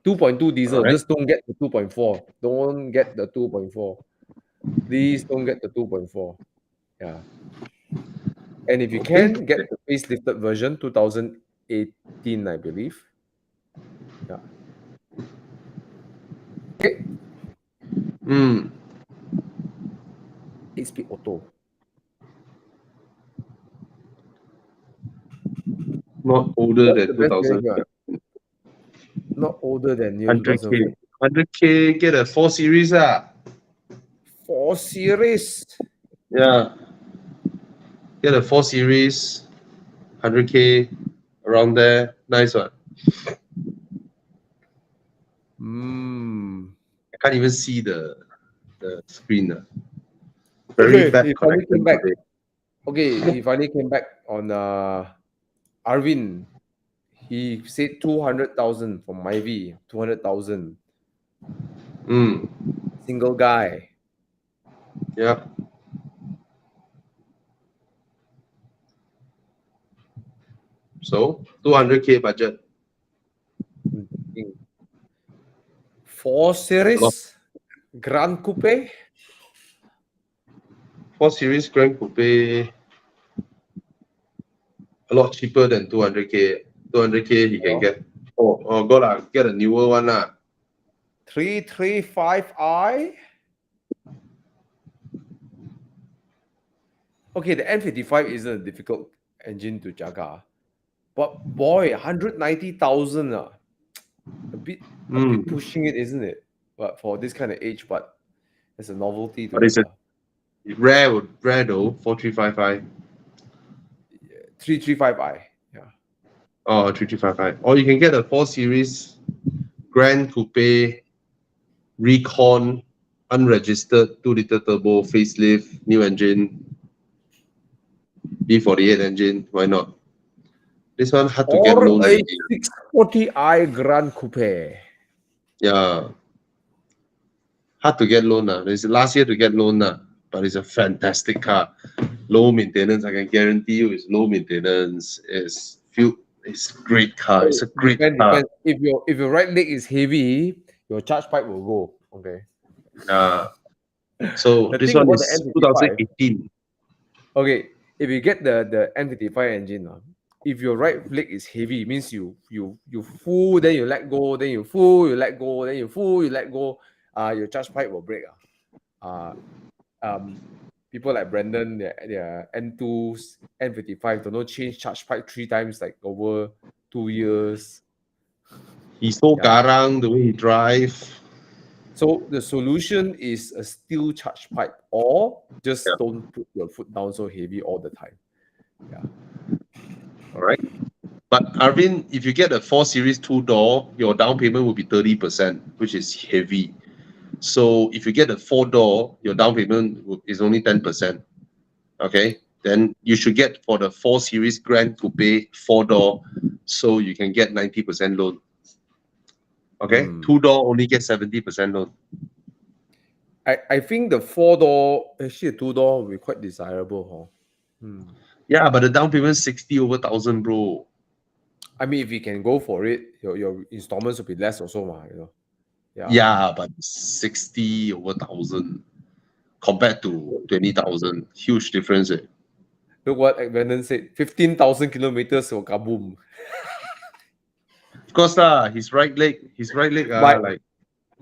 2.2 diesel, Alright. just don't get the 2.4. Don't get the 2.4. Please don't get the 2.4. Yeah. And if you can, get the facelifted version, 2018, I believe. Yeah. Okay. 8-speed auto. Not older What's the than best 2000. variant? Not older than year 100K. 2004. 100K, get a 4 Series. 4 Series. Yeah. Get a 4 Series, 100K, around there. Nice one. I can't even see the screen. Very bad He finally connection came back. today. Okay, he finally came back on Arvin. He said 200,000 from Myvi. 200,000. Single guy. Yeah. So 200K budget. 4 Series Grand Coupe. 4 Series Grand Coupe, a lot cheaper than 200K. 200K he can get. Get a newer one. 335i. Okay, the N55 isn't a difficult engine to jaga, but boy, 190,000 a bit pushing it, isn't it? But for this kind of age, but it's a novelty to But it. it's a rare though, 4355. 335i. Yeah. Oh, 3355. Or you can get a 4 Series Grand Coupe Recon unregistered 2-liter turbo facelift, new engine, B48 engine. Why not? This one hard to get Or loan a already. 640i Grand Coupe. Yeah. Hard to get loan. It's last year to get loan, but it's a fantastic car. Low maintenance, I can guarantee you it's low maintenance. It's great car. It's a great car. Depends. If your right leg is heavy, your charge pipe will go. Okay. So The this thing one about the is N55, 2018. okay, if you get the N55 engine, if your right leg is heavy, it means you full, then you let go, then you full, you let go, then you full, you let go. Your charge pipe will break. People like Brandon, their N2s, N55 don't know change charge pipe 3 times, like over 2 years. He's so garang the way he drive. So the solution is a steel charge pipe, or just don't put your foot down so heavy all the time. Yeah. All right. But Arvin, if you get a 4 Series 2-door, your down payment will be 30%, which is heavy. So if you get a 4-door, your down payment is only 10%. Okay. Then you should get for the 4 Series Grand Coupe 4-door, so you can get 90% loan. Okay. 2-door only get 70% loan. I think the 4-door, actually the 2-door will be quite desirable. Yeah, but the down payment 60 over 1,000, bro. I mean, if you can go for it, your installments will be less also, Yeah, but 60 over 1,000 compared to 20,000, huge difference. Look what Brandon said, 15,000 kilometers for kaboom. Of course, his right leg, But like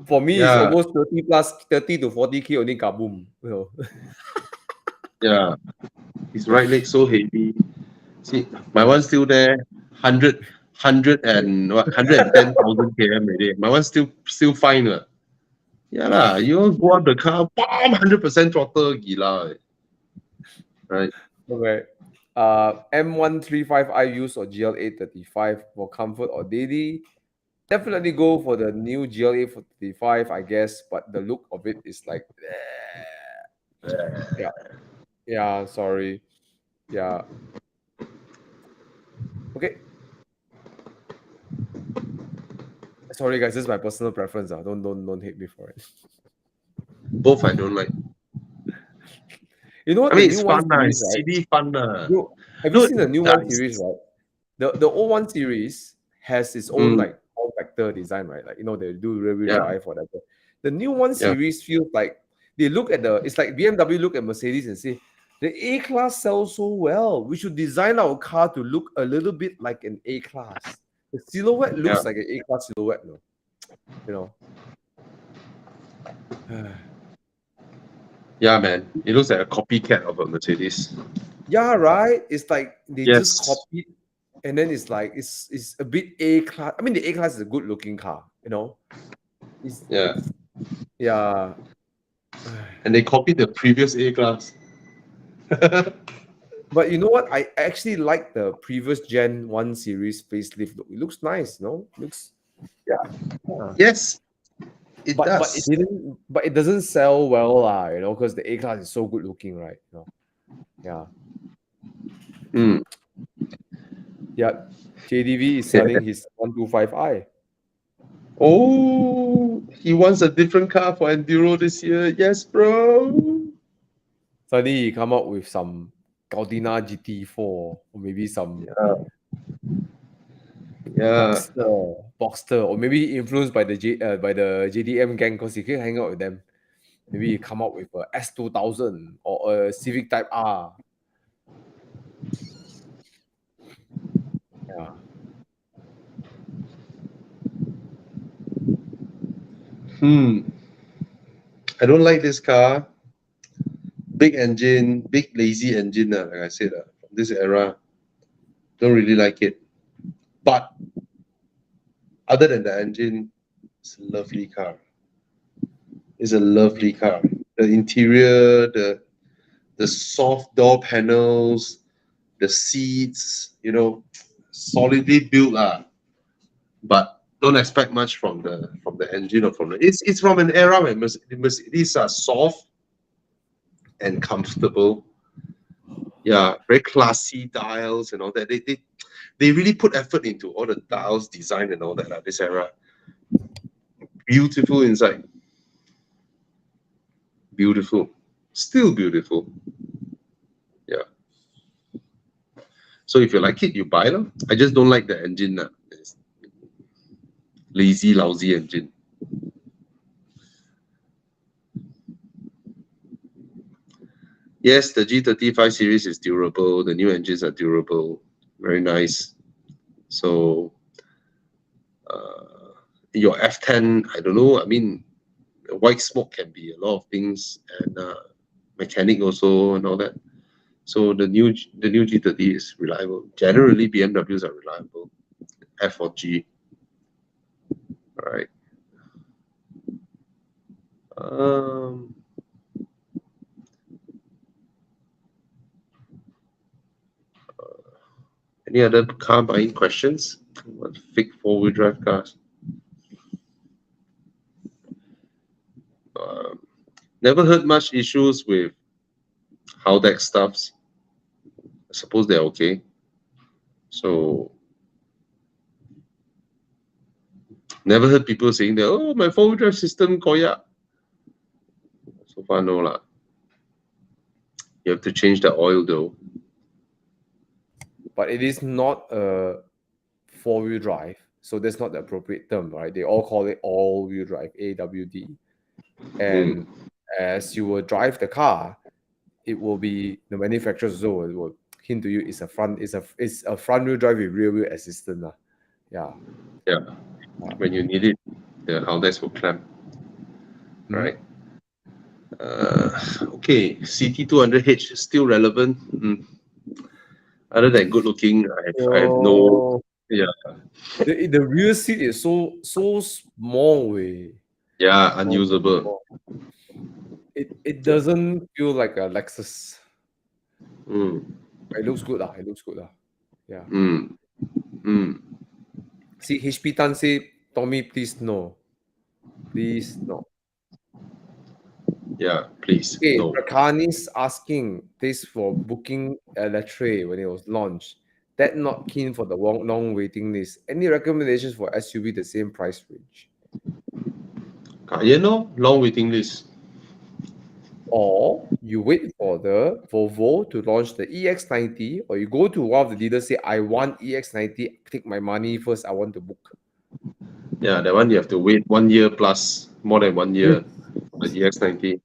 for me, it's almost 30 to 40K only kaboom. Yeah, his right leg so heavy. See, my one's still there, 110,000 km already. My one's still fine. Yeah lah, you go up the car, bam, 100% throttle, gila. Right. Okay. M135i use or GLA35 for comfort or daily. Definitely go for the new GLA35, I guess, but the look of it is like, yeah, sorry. Yeah. Okay. Sorry guys, this is my personal preference. Don't hate me for it. Both I don't like. You know what? I mean, the it's new one fun, series, it's right? CD fun. Have you seen the new one series, right? The old one series has its own like form factor design, right? Like they do rear-wheel drive, whatever. The new one series feels like they look at it's like BMW look at Mercedes and say, the A-Class sells so well. We should design our car to look a little bit like an A-Class. The silhouette looks like an A-Class silhouette, Yeah, man. It looks like a copycat of a Mercedes. Yeah, right. It's like they just copied, and then it's like it's a bit A-Class. I mean, the A-Class is a good-looking car, Yeah. And they copied the previous A-Class. But you know what? I actually like the previous Gen 1 series facelift look. It looks nice, no? Yes, it but does. But it doesn't sell well, because the A-Class is so good looking, right? Yeah. Yeah. JDV is selling his 125i. Oh, he wants a different car for Enduro this year. Yes, bro. Suddenly he come out with some Gautina GT4 or maybe some Boxster, or maybe influenced by the JDM gang because he can hang out with them. Maybe he come out with a S2000 or a Civic Type R. Yeah. I don't like this car. Big engine, big lazy engine, like I said, from this era. Don't really like it. But other than the engine, it's a lovely car. It's a lovely car. The interior, the soft door panels, the seats, solidly built. But don't expect much from the engine or from the. It's from an era when Mercedes are soft and comfortable. Yeah, very classy dials and all that. They really put effort into all the dials design and all that. This era, beautiful inside, beautiful, still beautiful. Yeah. So if you like it, you buy them. I just don't like the engine. It's lazy, lousy engine. Yes, the G35 series is durable. The new engines are durable. Very nice. So your F10, I don't know. I mean, white smoke can be a lot of things, and mechanic also and all that. So the new G30 is reliable. Generally, BMWs are reliable. F or G. All right. Any other car buying questions? What fake four-wheel drive cars? Never heard much issues with Haldex stuffs. I suppose they're okay. So never heard people saying that, oh, my four-wheel drive system koyak. So far, no lah. You have to change the oil though. But it is not a four-wheel drive, so that's not the appropriate term, right? They all call it all-wheel drive, AWD. And as you will drive the car, it will be the manufacturers also will hint to you it's a front-wheel drive with rear-wheel assistant. Yeah. Yeah. When you need it, the Haldex will clamp. Right. Okay, CT200H is still relevant. Other than good looking, I have no. Yeah. The rear seat is so small way. Yeah, unusable. It doesn't feel like a Lexus. It looks good lah. It looks good lah. Yeah. See, HP Tan say, Tommy, please no. Please no. Yeah, please. Okay, no. Prakani's asking this for booking Electre when it was launched. That not keen for the long waiting list. Any recommendations for SUV the same price range? Cayenne, long waiting list. Or you wait for the Volvo to launch the EX90, or you go to one of the dealers, say, I want EX90, take my money first, I want to book. Yeah, that one you have to wait 1 year plus, more than 1 year, the EX90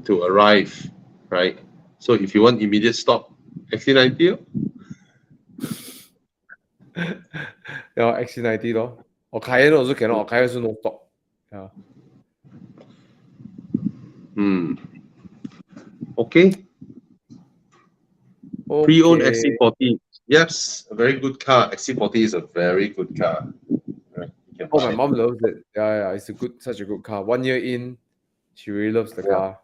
to arrive, right? So if you want immediate stop, XC90. Yeah, XC90 though. Or Cayenne also cannot, or Cayenne also no stop. Yeah. Okay. Pre-owned XC40. Yes, a very good car. XC40 is a very good car. Right. Oh, my mom loves it. Yeah, it's such a good car. 1 year in, she really loves the car.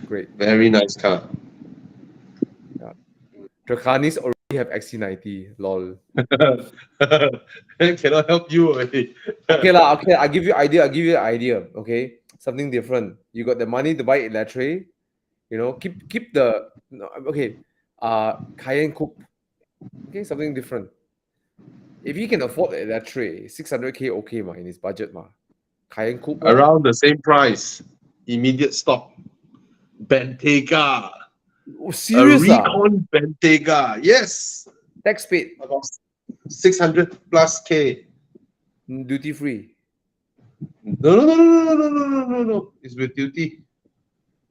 Great. Very nice car. Yeah. Drakanis already have XC90. Lol. Cannot help you already. Okay, I'll give you idea. Okay. Something different. You got the money to buy Electre. Keep the Cayenne Coupe. Okay, something different. If you can afford the Electre, 600K okay in his budget Cayenne Coupe around the same price. Immediate stop. Bentayga. Oh, serious? A recon Bentayga. Yes. Tax paid. About 600 plus K. Duty free. No. It's with duty.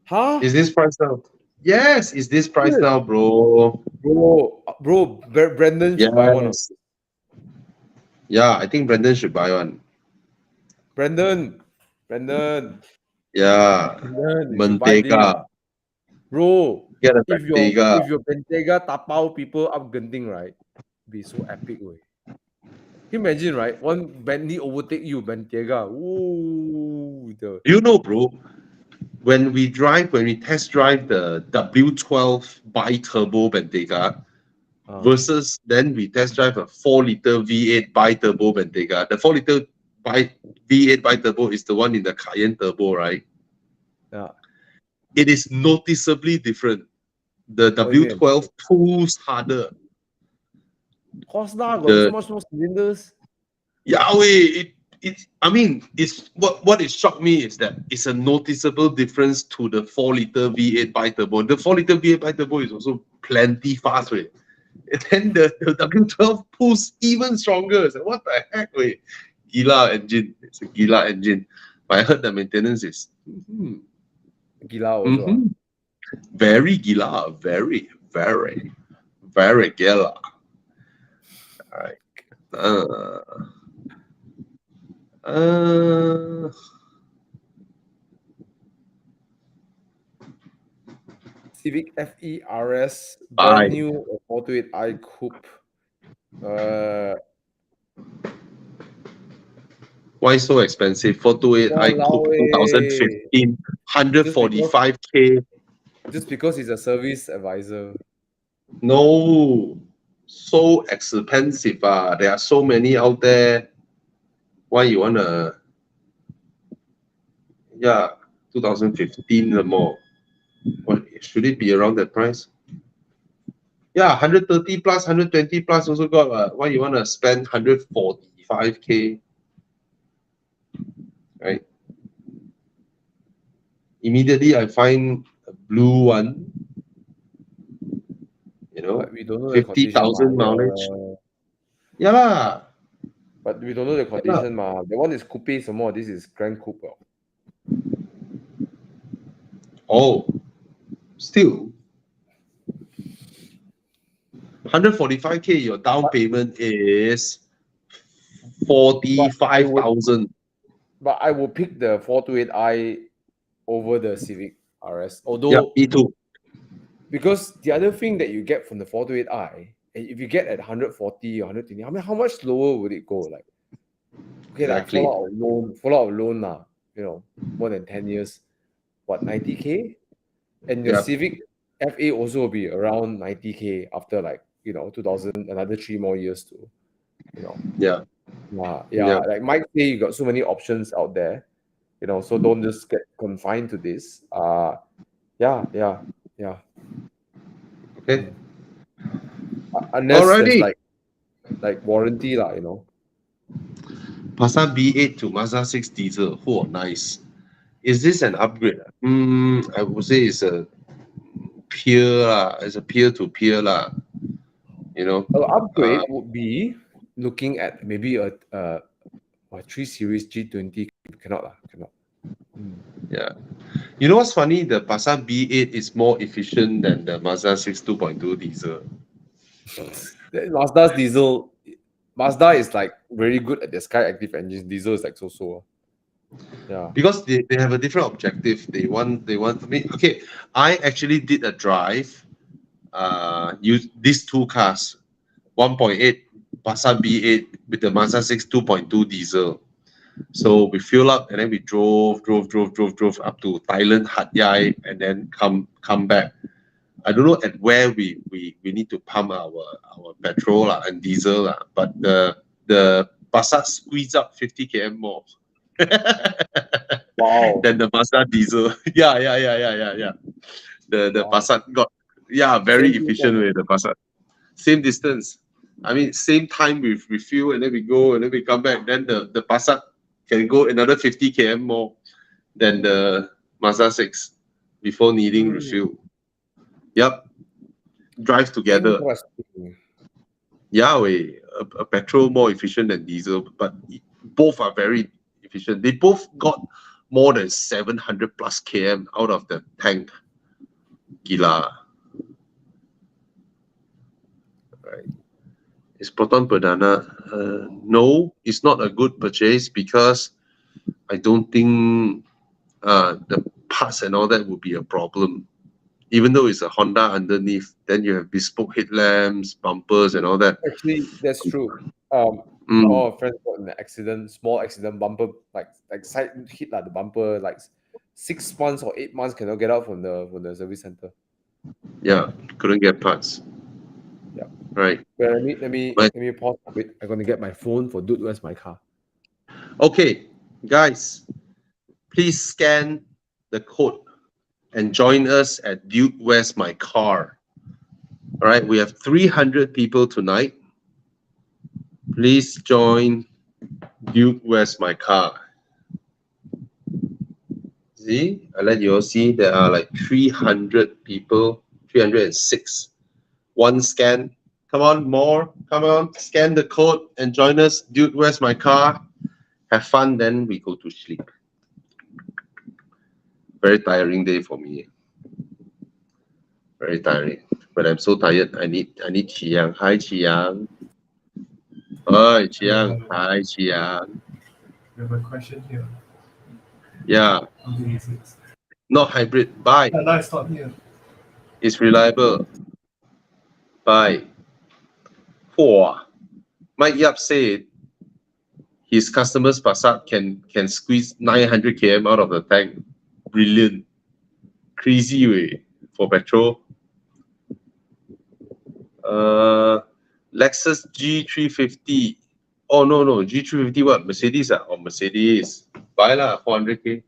Huh? Is this price now? Yes, is this price now, bro? Bro, Brendan should buy one. Yeah, I think Brendan should buy one. Brendan, Brandon, Yeah. Brandon, you should buy this. Mentega. Bro, Get a if Mentega. your Bentayga tapao people up Genting, right? Be so epic way. Can you imagine, right? One Bentley overtake you, Bentayga. Ooh, You know, bro, when we test drive the W12 bi-turbo Bentayga versus then we test drive a 4-liter V8 bi-turbo Bentayga. The 4-liter V8 bi-turbo is the one in the Cayenne turbo, right? yeah. It is noticeably different. The What do you mean? W12 pulls harder. Course lah, got The so much more cylinders. Yahweh, I mean, it's what it shocked me is that it's a noticeable difference to the 4-liter V8 bi-turbo. The 4-liter V8 bi-turbo is also plenty fast, way. And then the W12 pulls even stronger. So what the heck, way? Gila engine. It's a Gila engine. But I heard the maintenance is Gila also. very Gila, very, very, very Gila. All right. Civic FE-RS, Aye. brand new 428i coupe. Why so expensive? 428i Walao coupe 2015, 145K. Just because he's a service advisor. No, so expensive. There are so many out there. Why you wanna? Yeah, 2015 or more. What should it be around that price? Yeah, 130 plus, 120 plus also got. Why you wanna spend 145K? Right. Immediately I find a blue one. You know, But we don't know the 50,000 mileage. Yeah lah. But we don't know the condition, ma. The one is coupe some more. This is Grand Coupe. Oh, still 145K. Your down payment is 45,000. But I will pick the 428i over the Civic RS. Although, yeah, me too. Because the other thing that you get from the 428i, if you get at 140 or 120, how much lower would it go? Like, okay, exactly. Full out of loan, more than 10 years, what, 90K? And your Civic FA also will be around 90K after 2000, another 3 more years to, Yeah. Like Mike say, you got so many options out there, so don't just get confined to this. Yeah. Okay. Unless there's like warranty, Passat B8 to Mazda 6 diesel. Oh, nice. Is this an upgrade? I would say it's a peer. It's a peer-to-peer. An upgrade would be looking at maybe a 3 Series G20. Cannot. Yeah. You know what's funny? The Passat B8 is more efficient than the Mazda 6 2.2 diesel. Mazda is like very good at the Sky Active engines. Diesel is like so. Yeah. Because they have a different objective. They want me. Okay, I actually did a drive. Use these two cars, 1.8 Passat B8 with the Mazda 6 2.2 diesel. So we fuel up and then we drove up to Thailand, Hat Yai, and then come back. I don't know at where we need to pump our petrol and diesel, but the Passat squeezed up 50 km more. Wow. Than the Mazda diesel. Yeah. The Passat got very efficient with the Passat. Same distance. I mean, same time we refuel and then we go and then we come back. Then the Passat can go another 50 km more than the Mazda 6 before needing refuel. Yep. Drive together. A petrol more efficient than diesel, but both are very efficient. They both got more than 700 plus km out of the tank. Gila. Right. Is Proton Perdana? No, it's not a good purchase because I don't think the parts and all that would be a problem. Even though it's a Honda underneath, then you have bespoke headlamps, bumpers, and all that. Actually, that's true. Mm. All our friends got in an accident, small accident, bumper, like side hit the bumper, like 6 months or 8 months cannot get out from the service center. Yeah, couldn't get parts. Yeah. Right. Well, let me pause a bit. I'm gonna get my phone for Dude, Where's My Car? Okay, guys, please scan the code and join us at Dude, Where's My Car? All right, we have 300 people tonight. Please join Dude, Where's My Car? See, I let you all see there are like 300 people, 306. One scan. Come on, more. Come on, scan the code and join us. Dude, Where's My Car? Have fun, then we go to sleep. Very tiring day for me. Very tiring. But I'm so tired. I need Chi Yang. Hi, Chi Yang. Hi, Chi Yang. Hi, Chi Yang. We have a question here. Yeah. Okay, it's Not hybrid. Bye. no, it's not here. It's reliable. Bye. Poor. Mike Yap said his customer's Passat can squeeze 900 km out of the tank. Brilliant. Crazy way for petrol. Lexus G350. Oh no, G350 what? Mercedes or Mercedes. Buy lah, 400k.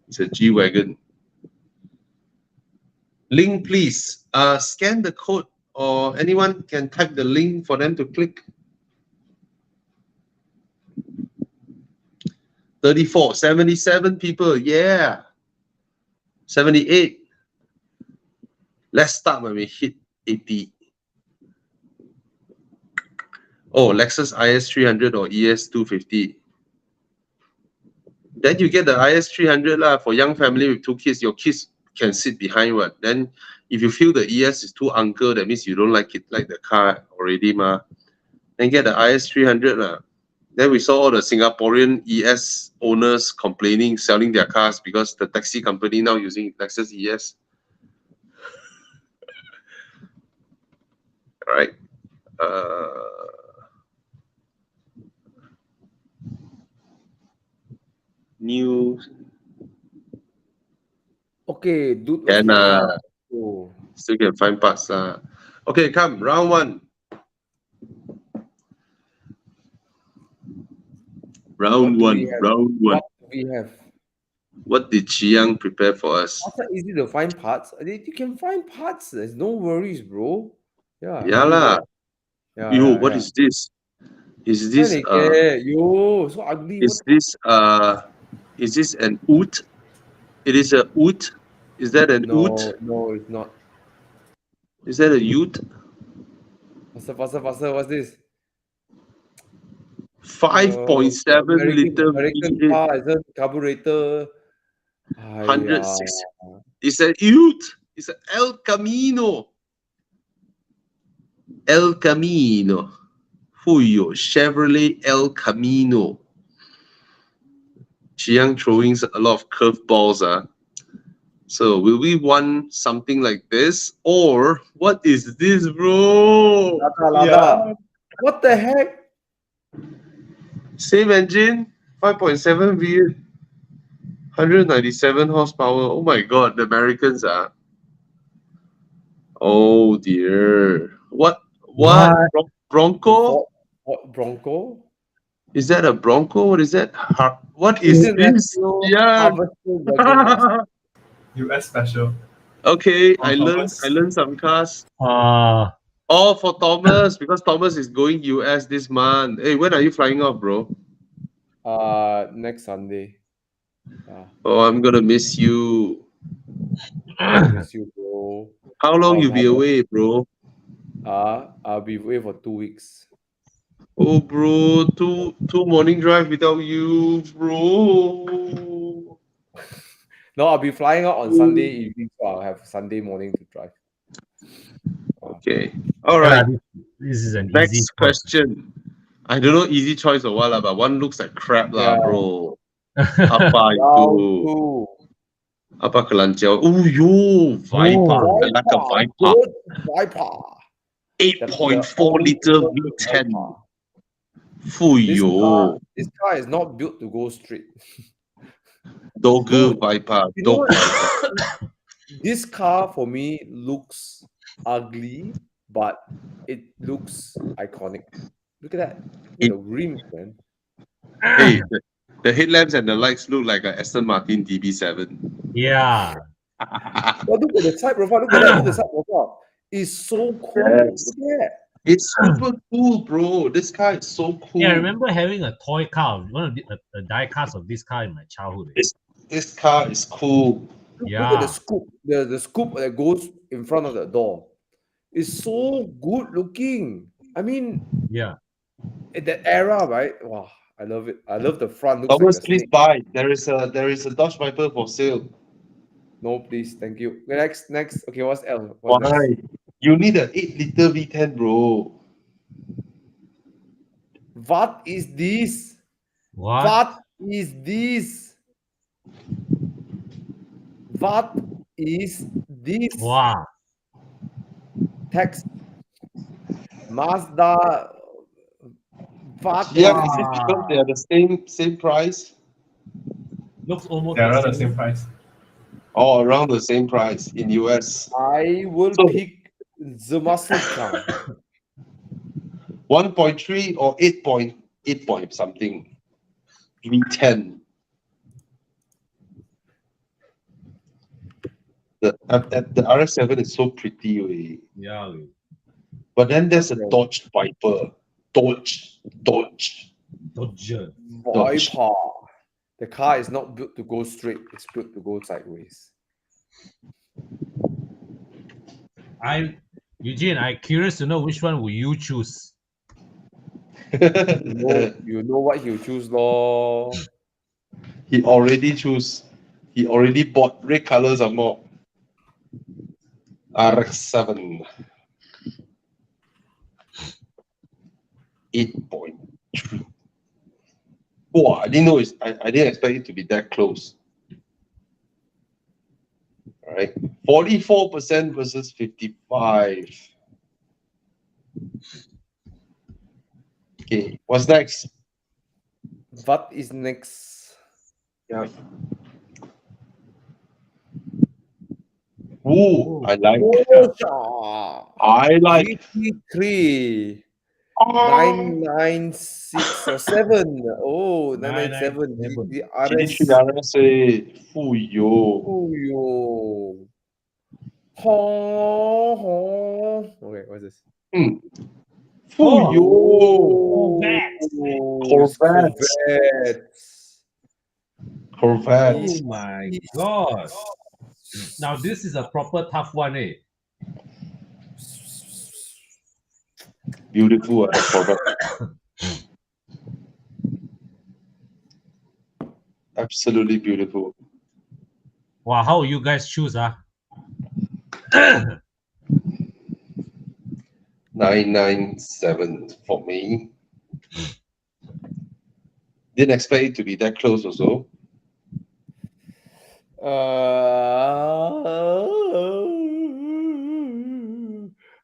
It's a G-Wagon. Link please. Scan the code or anyone can type the link for them to click. 34, 77 people, yeah. 78. Let's start when we hit 80. Oh, Lexus IS300 or ES250. Then you get the IS300 lah for young family with 2 kids. Your kids can sit behind what? Then if you feel the ES is too uncle, that means you don't like it, like the car already ma. Then get the IS300 lah. Then we saw all the Singaporean ES owners complaining, selling their cars because the taxi company now using Lexus ES. All right. New. Okay, Dude, Can oh. still can find parts. Okay, come round one. Round one. What do we have? What did Chiang prepare for us? It's not easy to find parts. You can find parts. There's no worries, bro. Yeah. Yeah lah. Yeah, Yo, yeah, what yeah. is this? Is this yo, so ugly. Is this an oot? It is a oot. Is that an oot? No, it's not. Is that a ute? Faster. What's this? 5.7 liter American V8. car, is a carburetor. 106. It's a ute. It's an El Camino. El Camino. Fuyo, Chevrolet El Camino. Chiang throwing a lot of curveballs. So will we want something like this? Or what is this, bro? Lada. Yeah. What the heck? Same engine, 5.7 V8, 197 horsepower. Oh my god, the Americans are. Oh dear. What? Bronco? What Bronco? Is that a Bronco? What is that? What is this? Yeah. US special. Okay, I learned some cars. Oh, for Thomas, because Thomas is going US this month. Hey, when are you flying off, bro? Next Sunday. Oh, I'm gonna miss you. Miss you, bro. How long you be away, bro? I'll be away for 2 weeks. Oh, bro, two morning drive without you, bro. No, I'll be flying out on Sunday evening, so I'll have Sunday morning to drive. Okay. All right. This is an next question. I don't know easy choice or what, but one looks like crap, bro. Apa itu? Apa kelanjau? Oh, yo, Viper. I like a Viper. Good Viper. 8.4 liter V10. Fuyo. This car is not built to go straight. Dogger Viper. You know Dog what? Viper. This car for me looks ugly, but it looks iconic. Look at that. Look at the rims, man. Hey, the headlamps and the lights look like an Aston Martin DB7. Yeah. But look at the side profile. Look at that. Look at the side profile. It's so cool. Yes. Look at that. It's super cool, bro. This car is so cool. Yeah, I remember having a toy car, one of the die cast of this car in my childhood. This car is cool. Look at the scoop. The scoop that goes in front of the door. It's so good looking. I mean, Yeah. in that era, right? Wow, I love it. I love the front. Looks Thomas, like a please snake. buy. There is a Dodge Viper for sale. No, please, thank you. Next. Okay, what's else? Why? What's next? You need an 8-liter V10, bro. What is this? What? What is this? What is this? Wow. Text Mazda. What Yeah, is is it? it because they are the same price? Looks almost They're around the same price. Or around the same price in US? I will So- pick the muscle car. 1.3 or 8 point something. V10. The RS7 is so pretty, wey. Yeah. But then there's a Dodge Viper. Dodge. Dodger. Viper. The car is not built to go straight. It's built to go sideways. Eugene, I'm curious to know which one will you choose? You know what he'll choose, lor. He already choose. He already bought red colors or more. RX-7. 8.3. Wow, I didn't know I didn't expect it to be that close. All right. 44% versus 55. Okay, what's next? What is next? Yeah. Ooh, I like. Porsche I like. GT3 Oh, 996 or 7. Oh, 997 GT RS. GT3 RS. Fuyo. Oh, yo. Okay, what's this? Fuyo. Corvette. Corvette. Oh my god. Now this is a proper tough one, eh? Beautiful Corvette. Absolutely beautiful. Wow, how you guys choose, huh? 997 for me. Didn't expect it to be that close also.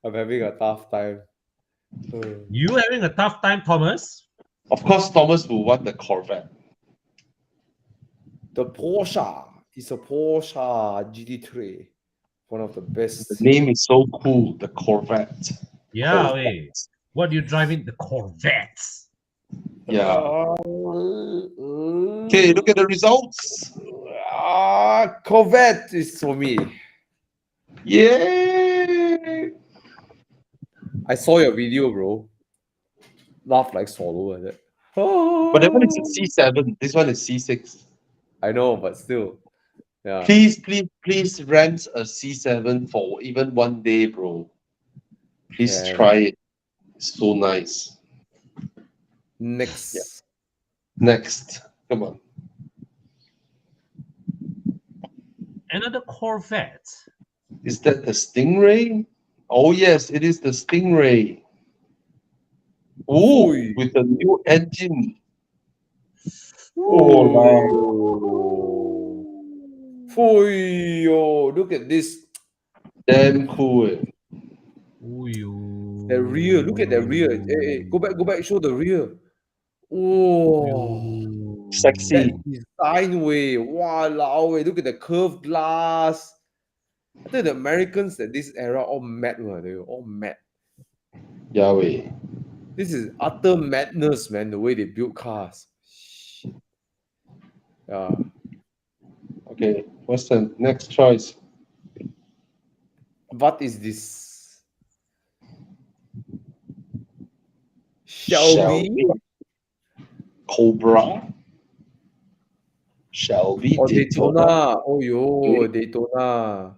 I'm having a tough time. You having a tough time, Thomas? Of course, Thomas will want the Corvette. The Porsche is a Porsche GT3. One of the best. The name is so cool, the Corvette. Yeah, wait. What do you drive in? The Corvette. Yeah. Okay, look at the results. Corvette is for me. Yay! I saw your video, bro. Laugh like swallow at it. But that one is a C7. This one is C6. I know, but still. Yeah. Please rent a C7 for even one day, bro. Please try it. It's so nice. Next. Yeah. Next. Come on. Another Corvette. Is that the Stingray? Oh yes, it is the Stingray. Ooh, with a new engine. Oh, look at this. Damn cool. The rear. Look at the rear. Hey, go back. Show the rear. Oh, Sexy. that design way. Wow, look at the curved glass. I think the Americans at this era all mad, man. They were all mad. Yahweh. This is utter madness, man. The way they build cars. Shit. Yeah. Okay, what's the next choice? What is this? Shelby Cobra. Shelby or Daytona. Daytona? Oh, yo, Daytona.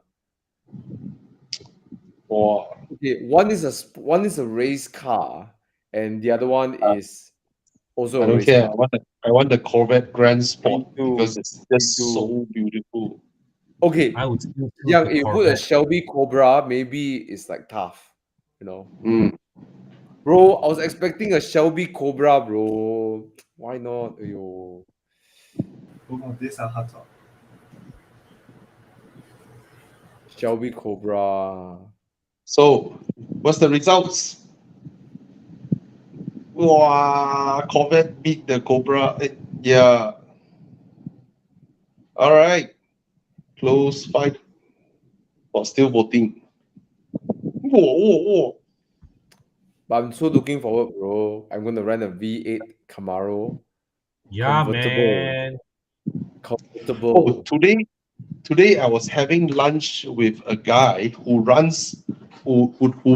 Wow. Okay, one is a race car, and the other one is also I a don't race care. car. I want the Corvette Grand Sport too. because it's Me just too. so beautiful. Okay, I would still choose yeah, the if you put a Corvette. Shelby Cobra, maybe it's like tough, you know. Mm. Bro, I was expecting a Shelby Cobra, bro. Why not? Yo. Oh, these are hot top. Shelby Cobra. So, what's the results? Wow, Corvette beat the Cobra. Yeah. All right. Close fight. Or still voting. Whoa. But I'm so looking forward, bro. I'm gonna rent a V8 Camaro. Yeah, Convertible. man. Convertible. Today I was having lunch with a guy who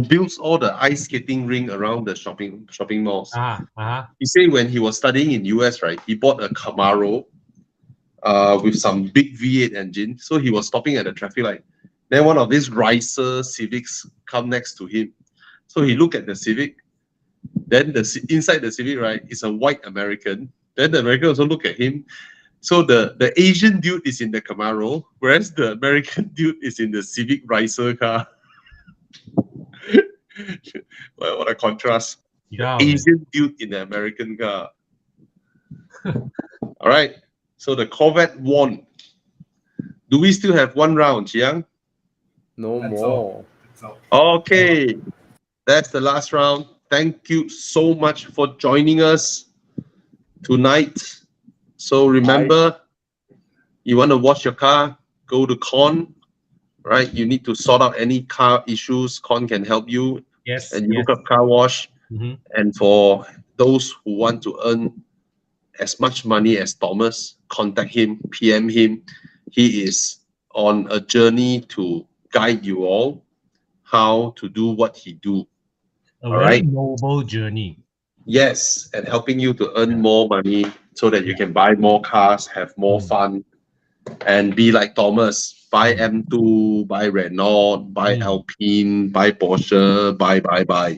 builds all the ice skating ring around the shopping malls. He said when he was studying in US, right, he bought a Camaro with some big V8 engine. So he was stopping at the traffic light. Then one of these Ricer Civics come next to him. So he looked at the Civic. Then inside the Civic, right, is a white American. Then the American also look at him. So the Asian dude is in the Camaro, whereas the American dude is in the Civic Ricer car. Well, what a contrast. Yeah, the Asian dude in the American car. All right. So the Corvette won. Do we still have one round, Chiang? No That's more. all. Okay. That's the last round. Thank you so much for joining us tonight. So remember, you want to wash your car, go to Con, right? You need to sort out any car issues. Con can help you. Yes. And you look up car wash. Mm-hmm. And for those who want to earn as much money as Thomas, contact him, PM him. He is on a journey to guide you all how to do what he do. A very noble journey. Yes, and helping you to earn more money so that you can buy more cars, have more fun, and be like Thomas. Buy M2, buy Renault, buy Alpine, buy Porsche, buy.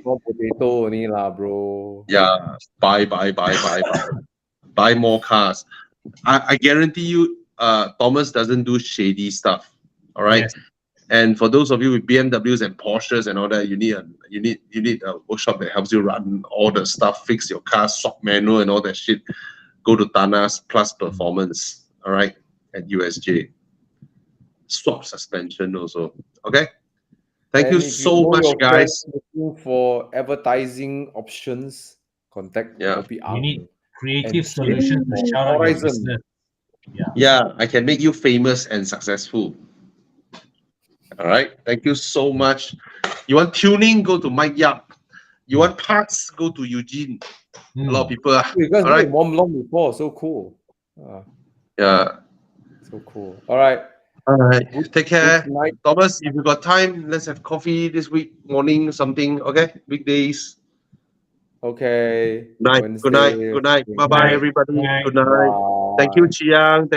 More potato only lah, bro. Yeah, buy. Buy more cars. I guarantee you, Thomas doesn't do shady stuff. All right. Yes. And for those of you with BMWs and Porsches and all that, you need a workshop that helps you run all the stuff, fix your car, swap manual and all that shit. Go to Thana's Plus Performance, all right, at USJ. Swap suspension also. Okay. Thank you so much, guys. Looking for advertising options, contact Kopi You need Ang. creative solutions to shout out your business. Yeah, I can make you famous and successful. All right. Thank you so much. You want tuning? Go to Mike Yap. You want parts? Go to Eugene. A lot of people. You guys all right. Mom Long before, so cool. Yeah. So cool. All right. All right. Take care. Thomas, if you got time, let's have coffee this week, morning, something. Okay. Weekdays. Okay. Night. Wednesday. Good night. Bye bye, everybody. Good night. Thank you, Chiang. Thank